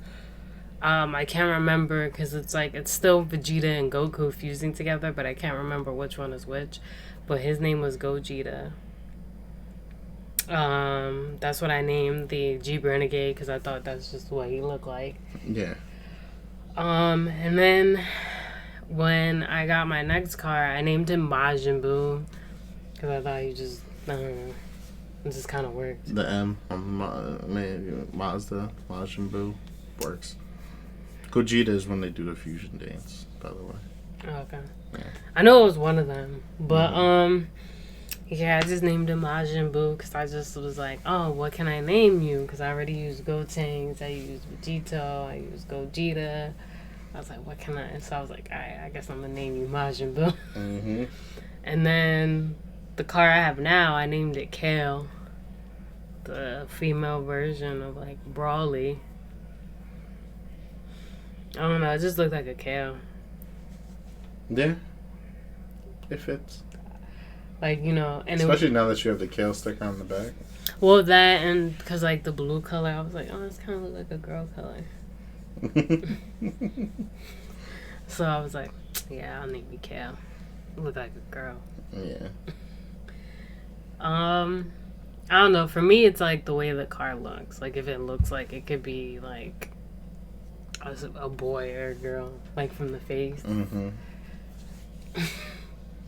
I can't remember because it's still Vegeta and Goku fusing together, but I can't remember which one is which. But his name was Gogeta. That's what I named the Jeep Renegade because I thought that's just what he looked like. Yeah. And then when I got my next car, I named him Majin Buu because I thought he just, I don't know, it just kind of worked. The M on Mazda, Majin Buu works. Gogeta is when they do the fusion dance, by the way. Oh, okay. Yeah. I know it was one of them, but yeah, I just named him Majin Buu because I just was like, oh, what can I name you? Because I already used Gotenks, I used Vegito, I used Gogeta. I was like, what can I? So I was like, I guess I'm gonna name you Majin Buu. Mm-hmm. And then the car I have now, I named it Kale, the female version of like Brawly. I don't know, it just looked like a kale. Yeah. It fits. Like, and especially now that you have the kale sticker on the back. Well, that and because like the blue color, I was like, oh, this kind of look like a girl color. So I was like, yeah, I'll name you Kale. Look like a girl. Yeah. I don't know. For me, it's like the way the car looks. Like if it looks like it could be like a boy or a girl, like from the face. Mm-hmm.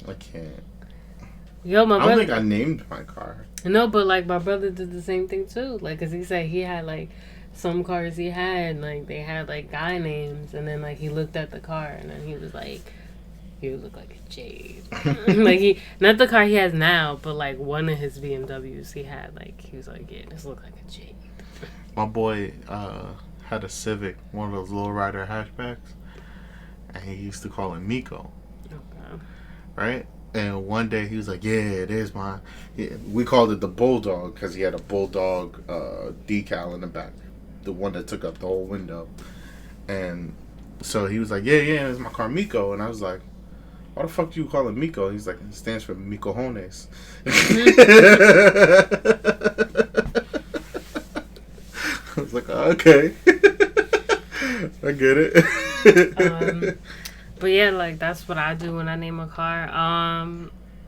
I can't. Yo, my brother. I don't think I named my car. No, but like my brother did the same thing too. Like, cause he said he had like some cars he had, like they had like guy names, and then like he looked at the car and then he was like, "You look like a jade." Like not the car he has now, but like one of his BMWs he had. Like he was like, "Yeah, this look like a jade." My boy had a Civic, one of those lowrider hatchbacks, and he used to call it Miko. Okay. Right? And one day he was like, "Yeah, it is mine." Yeah, we called it the Bulldog because he had a Bulldog decal in the back, the one that took up the whole window. And so he was like, "Yeah, it's my car, Miko." And I was like, "Why the fuck do you call it Miko?" He's like, "It stands for Mikojones." I was like, "Oh, okay." I get it. But yeah, like that's what I do when I name a car.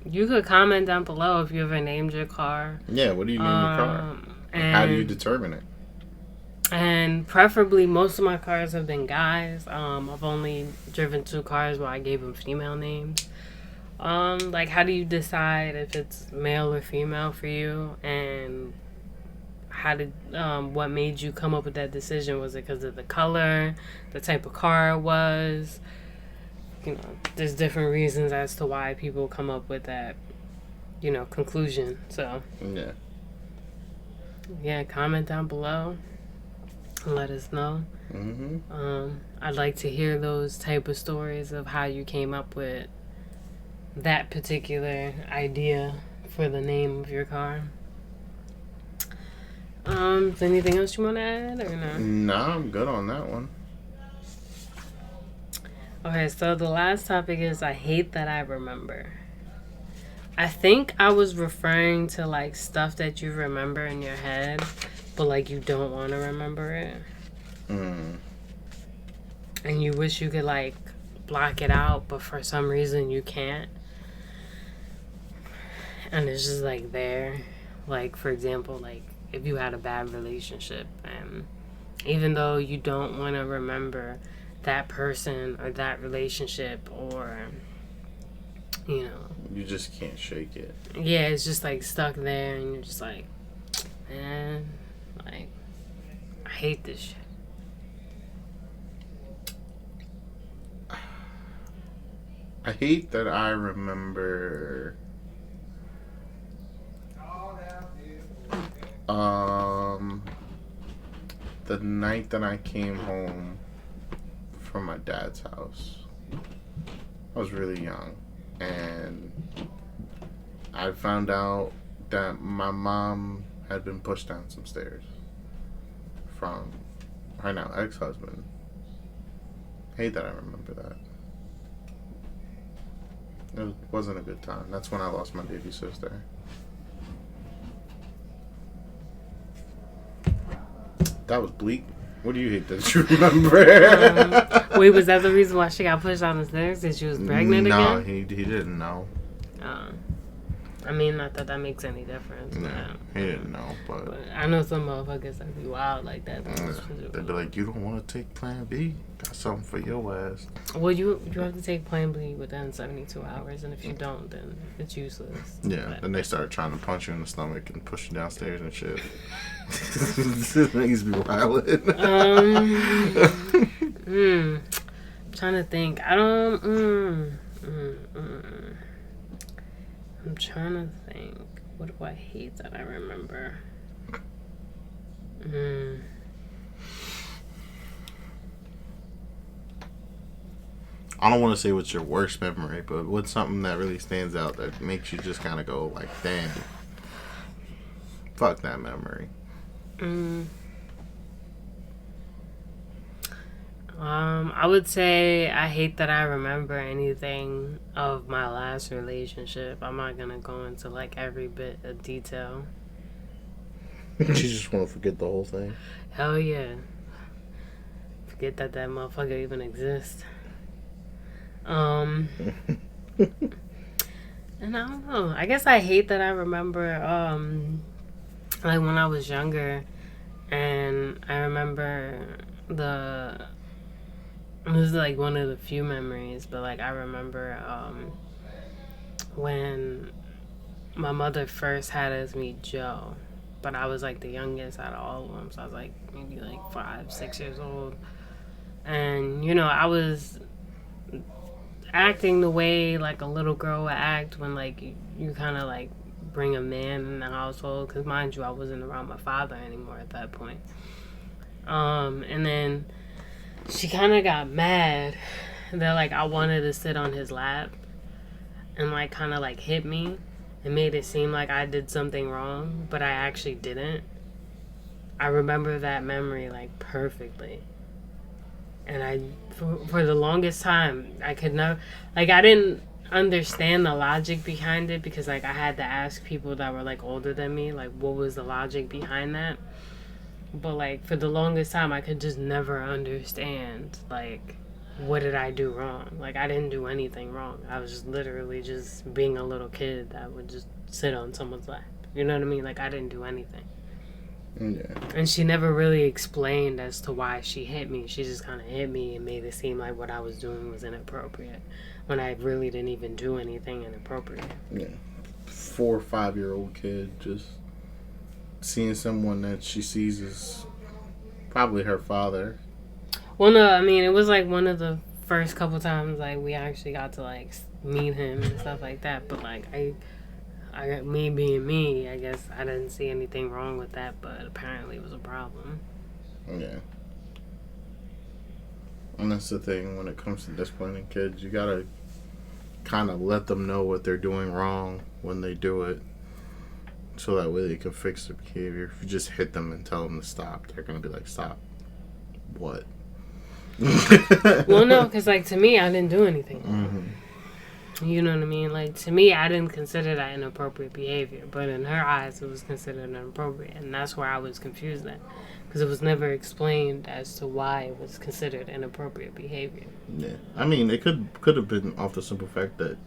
You could comment down below if you ever named your car. Yeah, what do you name your car? And how do you determine it? And preferably, most of my cars have been guys. I've only driven 2 cars where I gave them female names. Like how do you decide if it's male or female for you? And what made you come up with that decision? Was it because of the color, the type of car it was? There's different reasons as to why people come up with that, conclusion. So, yeah, comment down below and let us know. Mm-hmm. I'd like to hear those type of stories of how you came up with that particular idea for the name of your car. Is anything else you want to add or no? Nah, I'm good on that one. Okay, so the last topic is I hate that I remember. I think I was referring to like stuff that you remember in your head, but like you don't want to remember it. And you wish you could like block it out, but for some reason you can't. And it's just like there. Like for example, like if you had a bad relationship, and even though you don't want to remember that person or that relationship, or you just can't shake it. Yeah, it's just like stuck there, and you're just like, man, like I hate this shit. I hate that I remember the night that I came home from my dad's house. I was really young, and I found out that my mom had been pushed down some stairs from her now ex-husband. Hate that I remember that. It wasn't a good time. That's when I lost my baby sister. That was bleak. What do you hate that you remember? Wait, was that the reason why she got pushed down the stairs? That she was pregnant again? No, he didn't know. I mean, not that makes any difference. Yeah, he didn't know, but I know some motherfuckers that be wild like that. They'd be like, you don't want to take Plan B? Got something for your ass. Well, you have to take Plan B within 72 hours, and if you don't, then it's useless. Yeah, but then they start trying to punch you in the stomach and push you downstairs and shit. This makes me wild. I'm trying to think. I'm trying to think. What do I hate that I remember? I don't want to say what's your worst memory, but what's something that really stands out that makes you just kind of go like, damn, fuck that memory. I would say I hate that I remember anything of my last relationship. I'm not gonna go into like every bit of detail. You just want to forget the whole thing? Hell yeah. Forget that motherfucker even exists. And I don't know. I guess I hate that I remember like when I was younger, and I remember this is like one of the few memories, but like I remember when my mother first had us meet Joe, but I was like the youngest out of all of them, so I was like maybe like 5-6 years old, and you know I was acting the way like a little girl would act when like you kind of like bring a man in the household, because mind you I wasn't around my father anymore at that point, and then she kind of got mad that like I wanted to sit on his lap, and like kind of like hit me and made it seem like I did something wrong, but I actually didn't. I remember that memory like perfectly. And for the longest time, I could never, like, I didn't understand the logic behind it, because, like, I had to ask people that were, like, older than me, like, what was the logic behind that? But, like, for the longest time, I could just never understand, like, what did I do wrong? Like, I didn't do anything wrong. I was just literally just being a little kid that would just sit on someone's lap. You know what I mean? Like, I didn't do anything. Yeah. And she never really explained as to why she hit me. She just kind of hit me and made it seem like what I was doing was inappropriate, when I really didn't even do anything inappropriate. Yeah. 4 or 5-year-old kid just seeing someone that she sees as probably her father. Well, no, I mean, it was like one of the first couple times like we actually got to like meet him and stuff like that. But like me being me, I guess I didn't see anything wrong with that, but apparently it was a problem. Yeah. And that's the thing when it comes to disciplining kids. You gotta kind of let them know what they're doing wrong when they do it, so that way they can fix their behavior. If you just hit them and tell them to stop, they're gonna be like, stop. What? Well, no, because like to me, I didn't do anything wrong. Mm-hmm. You know what I mean? Like, to me, I didn't consider that inappropriate behavior. But in her eyes, it was considered inappropriate. And that's where I was confused at. Because it was never explained as to why it was considered inappropriate behavior. Yeah. I mean, it could have been off the simple fact that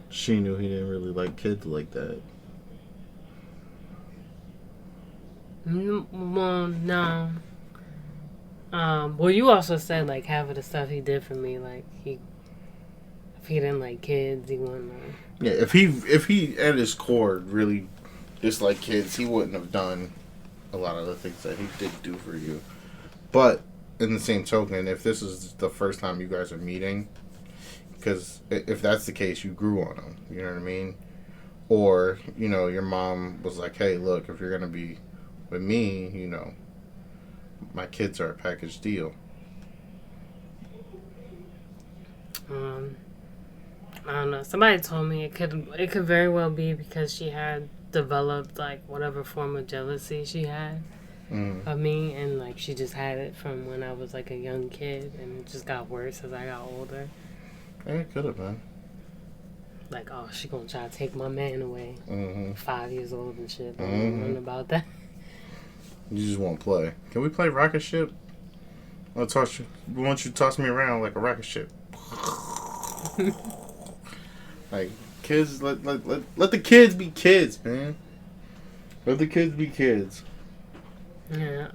she knew he didn't really like kids like that. Well, no. Well, you also said, like, half of the stuff he did for me, like, if he didn't like kids, he wouldn't. Yeah, if he at his core really disliked kids, he wouldn't have done a lot of the things that he did do for you. But in the same token, if this is the first time you guys are meeting, because if that's the case, you grew on him. You know what I mean? Or, you know, your mom was like, hey, look, if you're going to be with me, you know, my kids are a package deal. I don't know. Somebody told me it could very well be because she had developed like whatever form of jealousy she had of me, and like she just had it from when I was like a young kid, and it just got worse as I got older. Yeah, it could have been. Like, oh, she gonna try to take my man away. 5 years old and shit. Don't know nothing about that. You just won't play. Can we play rocket ship? I want you to toss me around like a rocket ship. Like, kids, let the kids be kids, man. Let the kids be kids. Yeah.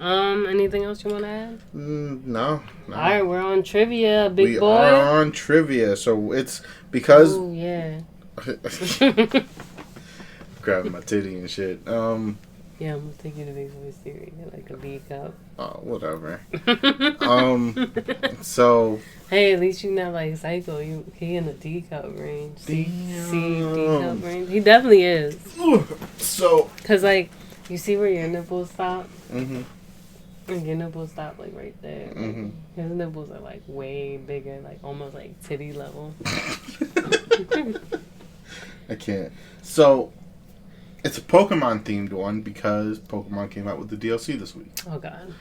Anything else you want to add? No. All right, we're on trivia, big boy. We are on trivia, so it's because. Oh yeah. Grabbing my titty and shit. Yeah, I'm gonna take you to Big Boy's Theory, like a B cup. Oh, whatever. So. Hey, at least you're not like Psycho. He in the D cup range. C D cup range. He definitely is. So. Cause like, you see where your nipples stop? Mm-hmm. And your nipples stop like right there. Mm-hmm. His nipples are like way bigger, like almost like titty level. I can't. So. It's a Pokemon themed one because Pokemon came out with the DLC this week. Oh god.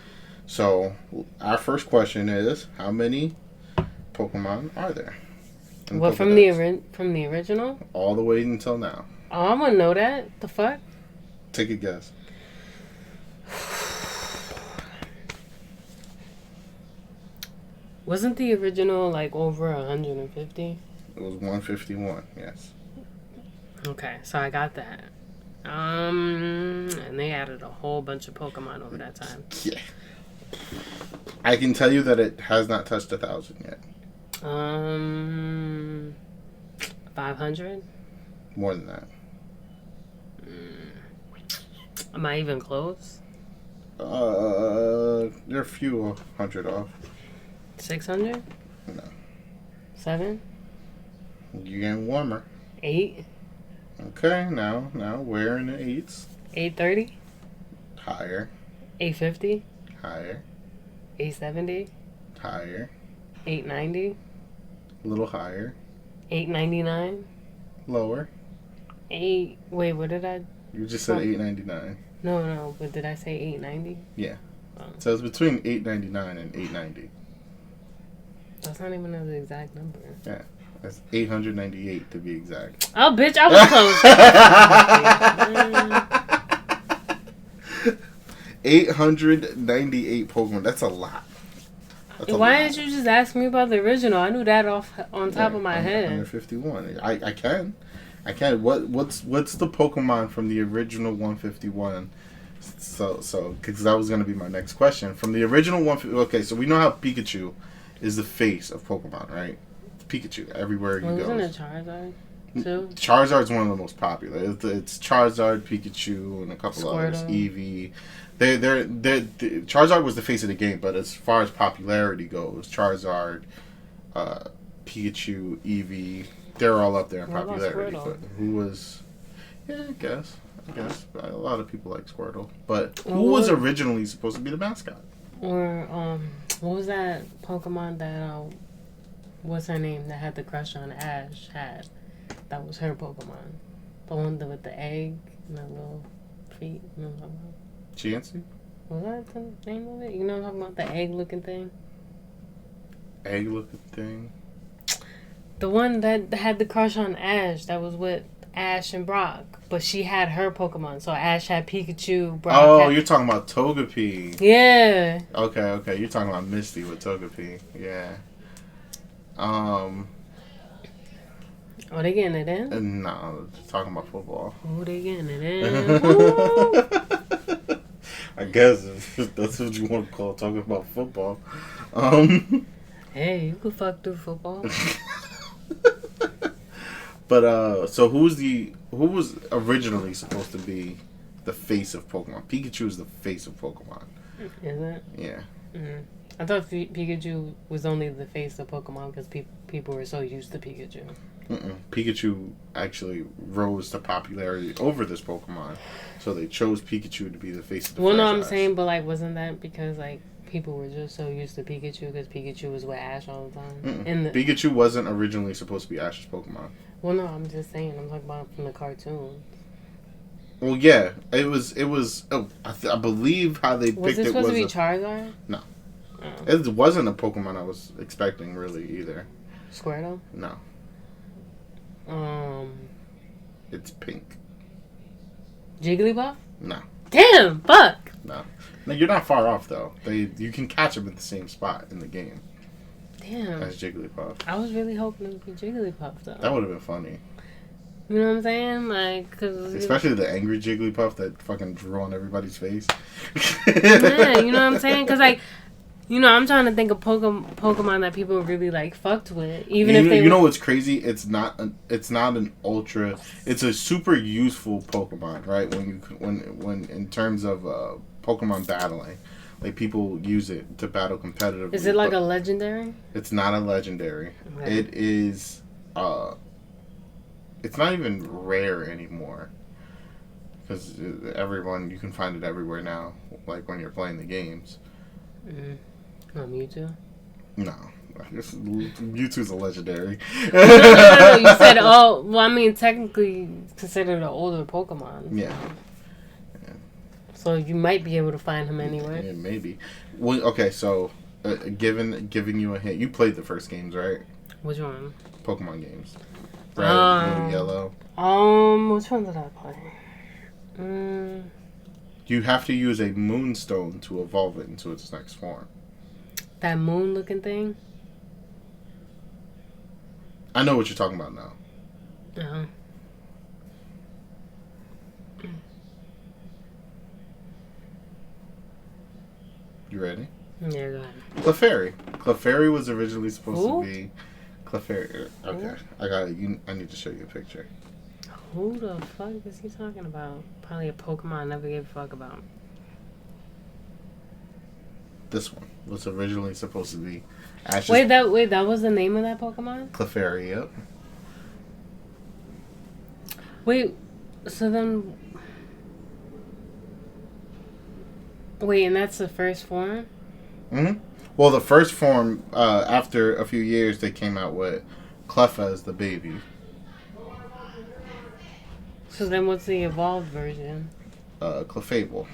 So our first question is, how many Pokemon are there? What, from the original? All the way until now. Oh, I want to know that. The fuck? Take a guess. Wasn't the original like over 150? It was 151. Yes. Okay, so I got that. And they added a whole bunch of Pokemon over that time. Yeah. I can tell you that it has not touched 1,000 yet. 500? More than that. Am I even close? They're a few hundred off. 600? No. 7? You're getting warmer. 8? Okay, now we're in the 8s. 830? Higher. 850? Higher. 870? Higher. 890? A little higher. 899? Lower. Wait, what did I... You just said 899. No, but did I say 890? Yeah. Oh. So it's between 899 and 890. That's not even the exact number. Yeah. That's 898 to be exact. Oh, bitch, I was close. 898 Pokemon. That's a lot. Why didn't you just ask me about the original? I knew that on top of my head. 151. I can. What's the Pokemon from the original 151? So because that was gonna be my next question. From the original 150. Okay, so we know how Pikachu is the face of Pokemon, right? Pikachu everywhere he goes. Wasn't it Charizard too? Charizard's one of the most popular. It's Charizard, Pikachu, and a couple others. Eevee. They're Charizard was the face of the game, but as far as popularity goes, Charizard, Pikachu, Eevee, they're all up there in popularity. But who was? Yeah, I guess. But a lot of people like Squirtle. But who was originally supposed to be the mascot? Or what was that Pokemon that what's her name that had the crush on Ash had? That was her Pokemon. The one with the egg and the little feet. You know what I'm talking about? Chansey? Was that the name of it? You know what I'm talking about? The egg-looking thing? Egg-looking thing? The one that had the crush on Ash. That was with Ash and Brock. But she had her Pokemon. So Ash had Pikachu, Brock you're talking about Togepi. Yeah. Okay. You're talking about Misty with Togepi. Yeah. Oh, they getting it in? No, just talking about football. Oh, they getting it in. I guess if that's what you want to call talking about football. Hey, you could fuck through football. But so who was originally supposed to be the face of Pokemon? Pikachu is the face of Pokemon. Is it? Yeah. Mm-hmm. I thought Pikachu was only the face of Pokemon because people were so used to Pikachu. Pikachu actually rose to popularity over this Pokemon, so they chose Pikachu to be the face of the franchise. No, I'm saying, but like, wasn't that because like people were just so used to Pikachu because Pikachu was with Ash all the time? Pikachu wasn't originally supposed to be Ash's Pokemon. Well, no, I'm just saying. I'm talking about from the cartoon. Well, yeah, it was. Oh, I believe how they Was picked it it supposed was. to be Charizard? No. Oh. It wasn't a Pokemon I was expecting really either. Squirtle? No. It's pink. Jigglypuff? No. Damn, fuck. No, you're not far off though. You can catch them at the same spot in the game Damn. as Jigglypuff. I was really hoping it would be Jigglypuff though. That would have been funny. You know what I'm saying? Like, cause Especially the angry Jigglypuff that fucking drew on everybody's face. yeah, you know what I'm saying? Cause like, you know, I'm trying to think of Pokemon that people really like fucked with, even if they. You know what's crazy? It's not an ultra. It's a super useful Pokemon, right? When in terms of Pokemon battling, like people use it to battle competitively. Is it like a legendary? It's not a legendary. Okay. It is. It's not even rare anymore because you can find it everywhere now. Like when you're playing the games. Mm-hmm. Oh, Mewtwo? No. Mewtwo's a legendary. No. You said, oh, well, I mean, technically considered an older Pokemon. Yeah. So you might be able to find him anywhere. Yeah, maybe. Well, okay, so giving you a hint, you played the first games, right? Which one? Pokemon games. Red, blue, yellow. Which one did I play? You have to use a Moonstone to evolve it into its next form. That moon-looking thing? I know what you're talking about now. Uh-huh. You ready? Yeah, go ahead. Clefairy. Clefairy was originally supposed Who? to be... Clefairy. Okay. I got it. I need to show you a picture. Who the fuck is he talking about? Probably a Pokemon I never gave a fuck about. This one was originally supposed to be Ash's... Wait, that was the name of that Pokemon? Clefairy, yep. Wait, so then... Wait, and that's the first form? Mm-hmm. Well, the first form, after a few years, they came out with Cleffa as the baby. So then what's the evolved version? Clefable,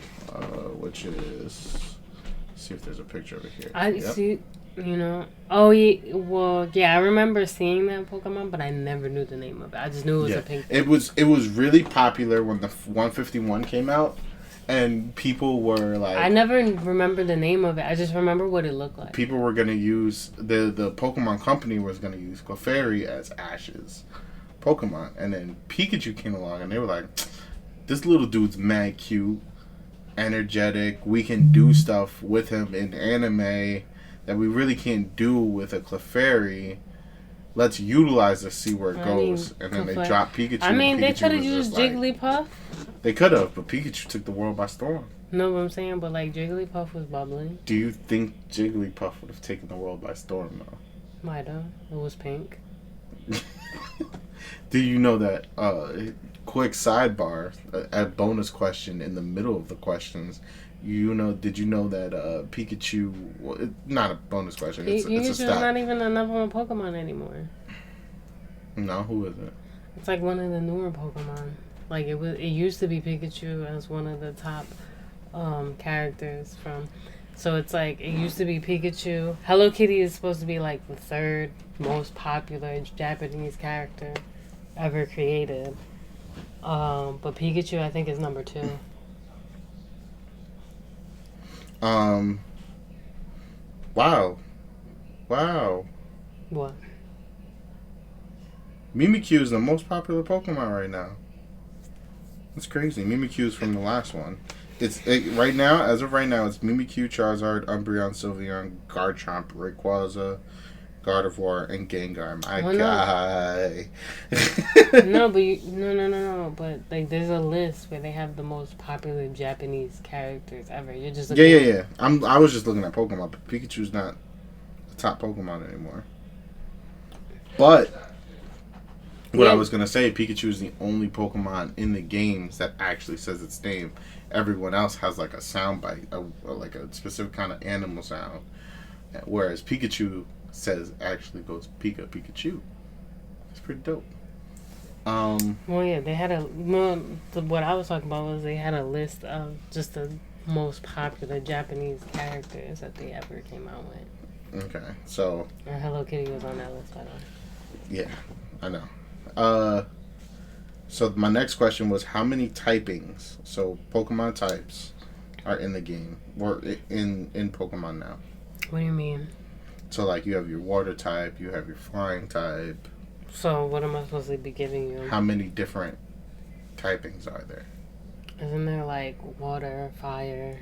which is... Let's see if there's a picture over here. I see, you know... Oh, yeah, well, yeah, I remember seeing that Pokemon, but I never knew the name of it. I just knew it was a pink... It was really popular when the 151 came out, and people were like... I never remember the name of it. I just remember what it looked like. People were going to use... The Pokemon company was going to use Clefairy as Ash's Pokemon. And then Pikachu came along, and they were like, this little dude's mad cute, energetic. We can do stuff with him in anime that we really can't do with a Clefairy. Let's utilize this, see where it goes. And then they dropped Pikachu. I mean, they could have was used just like- Jigglypuff. They could have, but Pikachu took the world by storm. No, what I'm saying, but like Jigglypuff was bubbly. Do you think Jigglypuff would have taken the world by storm, though? Might have. It was pink. Do you know that, quick sidebar, a bonus question in the middle of the questions, did you know that Pikachu, well, not a bonus question, it's a Pikachu's stat. not even a number one Pokemon anymore. No, who is it? It's like one of the newer Pokemon. Like it used to be Pikachu as one of the top characters from. So it's like it used to be Pikachu. Hello Kitty is supposed to be like the third most popular Japanese character ever created. But Pikachu I think is number 2. Wow. What? Mimikyu is the most popular Pokemon right now. That's crazy. Mimikyu's from the last one. As of right now, it's Mimikyu, Charizard, Umbreon, Sylveon, Garchomp, Rayquaza, Gardevoir, and Gengar. My guy. No, but no. But like, there's a list where they have the most popular Japanese characters ever. You're just looking yeah. I was just looking at Pokemon, but Pikachu's not the top Pokemon anymore. But I was gonna say, Pikachu is the only Pokemon in the games that actually says its name. Everyone else has like a sound bite, like a specific kind of animal sound, whereas Pikachu goes Pikachu. It's pretty dope. Well, yeah, they had what I was talking about was they had a list of just the most popular Japanese characters that they ever came out with. Okay, so. And Hello Kitty was on that list, by the way. Yeah, I know. So my next question was how many typings, so Pokemon types, are in the game or in Pokemon now? What do you mean? So like you have your water type, you have your flying type. So what am I supposed to be giving you? How many different typings are there? Isn't there like water, fire,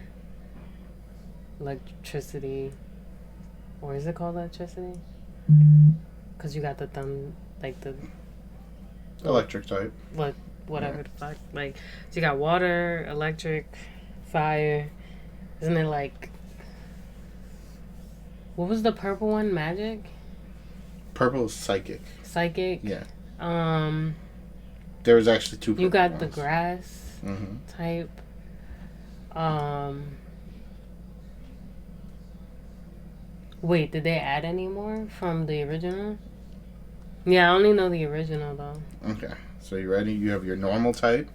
electricity, or is it called electricity? Because you got the Electric type. Whatever the fuck. Like, so you got water, electric, fire. Isn't it like... What was the purple one? Magic? Purple is psychic. Psychic? Yeah. There was actually two Pokemon. You got the grass type. Wait, did they add any more from the original? Yeah, I only know the original, though. Okay. So you ready? You have your normal type.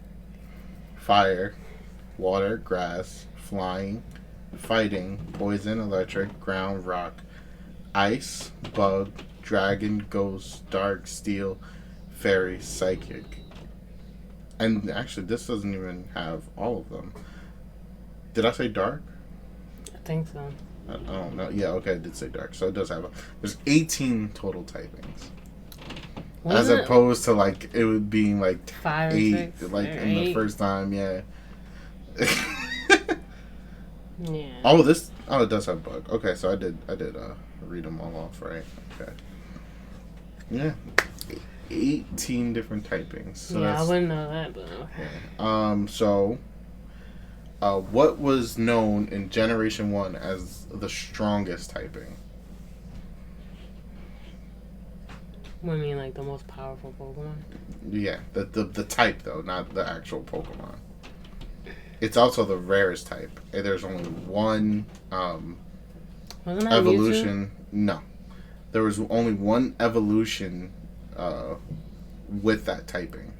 Fire. Water. Grass. Flying. Fighting. Poison. Electric. Ground. Rock. Ice. Bug. Dragon. Ghost. Dark. Steel. Fairy. Psychic. And actually, this doesn't even have all of them. Did I say dark? I think so. I don't know. Yeah, okay, I did say dark. So it does have there's 18 total typings. As opposed to like it would being like 5 or 8 6 like in 8. the first time, yeah. Yeah. Oh, it does have bug. Okay, so I did read them all off, right? Okay. Yeah. 18 different typings. So yeah, I wouldn't know that, but okay. Yeah. So what was known in Generation 1 as the strongest typing? What do you mean, like the most powerful Pokemon? Yeah, the type though, not the actual Pokemon. It's also the rarest type. There's only one Wasn't that evolution. Mewtwo? No, there was only one evolution with that typing.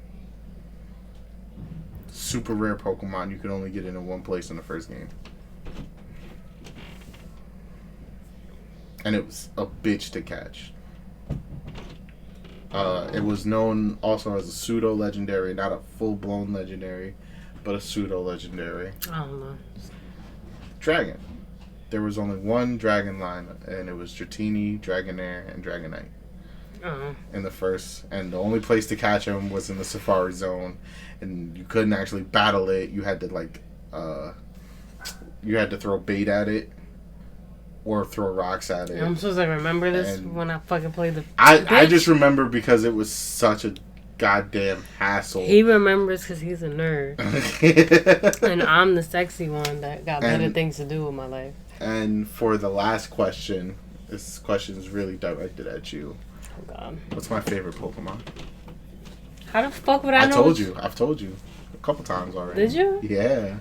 Super rare Pokemon. You could only get it in one place in the first game, and it was a bitch to catch. It was known also as a pseudo legendary, not a full blown legendary, but a pseudo legendary. I don't know. Dragon. There was only one dragon line, and it was Dratini, Dragonair, and Dragonite. In the first, and the only place to catch him was in the Safari Zone, and you couldn't actually battle it. You had to you had to throw bait at it. Or throw rocks at it. I'm supposed to remember this when I fucking played the... I just remember because it was such a goddamn hassle. He remembers because he's a nerd. And I'm the sexy one that got better things to do with my life. And for the last question, this question is really directed at you. Oh, God. What's my favorite Pokemon? How the fuck would I know? I've told you a couple times already. Did you? Yeah.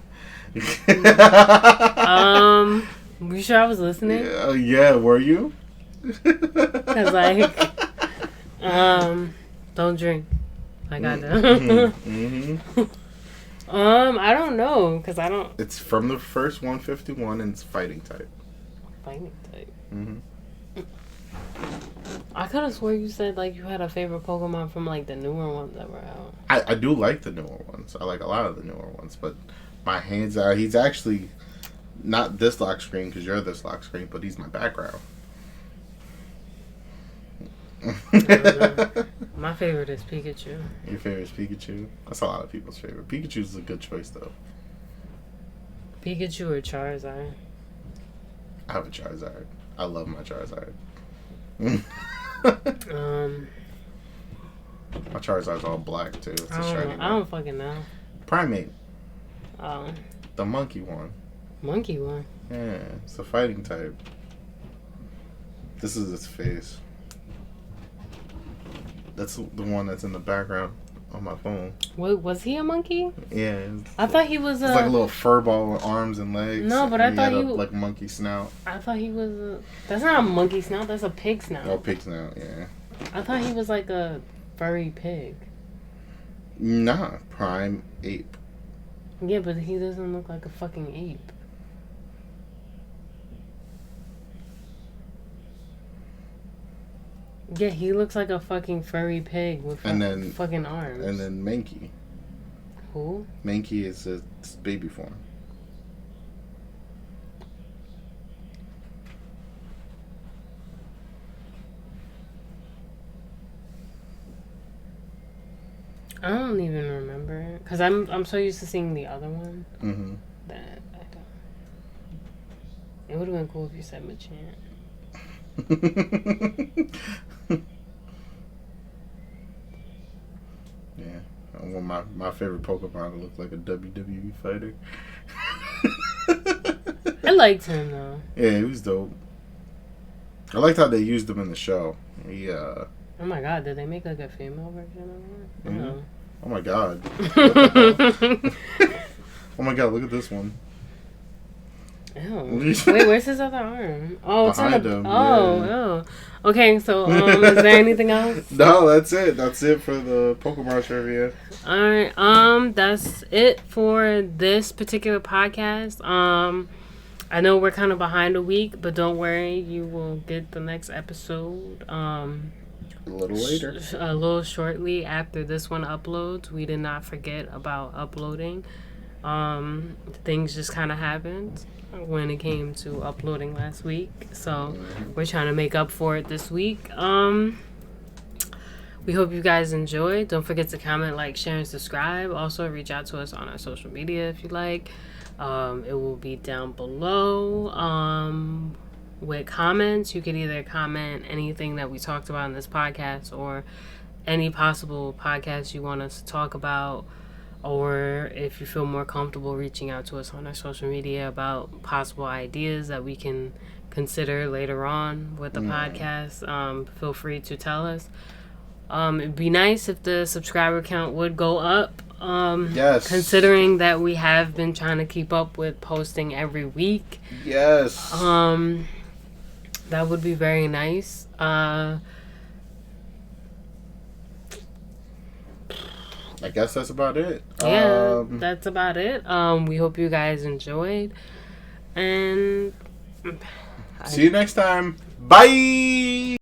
Were you sure I was listening? Yeah, were you? Because, don't drink like I do. I don't know, because I don't... It's from the first 151, and it's fighting type. Fighting type? I could have swore you said, like, you had a favorite Pokemon from, like, the newer ones that were out. I do like the newer ones. I like a lot of the newer ones, but my hands are... He's actually... Not this lock screen, because you're this lock screen, but he's my background. My favorite is Pikachu. Your favorite is Pikachu? That's a lot of people's favorite. Pikachu's a good choice, though. Pikachu or Charizard? I have a Charizard. I love my Charizard. My Charizard's all black, too. It's a shiny one. I don't fucking know. Primate. Oh. The monkey one. Monkey one? Yeah, it's a fighting type. This is its face. That's the one that's in the background on my phone. Wait, was he a monkey? Yeah. I thought he was It's like a little fur ball with arms and legs. No, but I thought he had like monkey snout. I thought he was That's not a monkey snout, that's a pig snout. Oh, pig snout, yeah. I thought he was like a furry pig. Nah, prime ape. Yeah, but he doesn't look like a fucking ape. Yeah, he looks like a fucking furry pig with fucking arms. And then Mankey. Who? Mankey is its baby form. I don't even remember because I'm so used to seeing the other one that I don't. It would have been cool if you said Machamp. Yeah, I want my favorite Pokemon to look like a WWE fighter. I liked him though. Yeah, he was dope. I liked how they used him in the show. Oh my god, did they make like a female version of it? Mm-hmm. No. Oh my god. Oh my god, look at this one. Ew. Wait, where's his other arm? Oh, it's behind on him. Oh, yeah. Okay, so is there anything else? No, that's it. That's it for the Pokemon trivia. Alright, that's it for this particular podcast. I know we're kind of behind a week, but don't worry, you will get the next episode. A little later. A little shortly after this one uploads. We did not forget about uploading. Things just kind of happened when it came to uploading last week. So we're trying to make up for it this week. We hope you guys enjoyed. Don't forget to comment, like, share, and subscribe. Also, reach out to us on our social media if you like. It will be down below. With comments, you can either comment anything that we talked about in this podcast or any possible podcast you want us to talk about, or if you feel more comfortable reaching out to us on our social media about possible ideas that we can consider later on with the podcast, feel free to tell us. It'd be nice if the subscriber count would go up. Yes. Considering that we have been trying to keep up with posting every week. Yes. That would be very nice. I guess that's about it. Yeah, that's about it. We hope you guys enjoyed. And see you next time. Bye.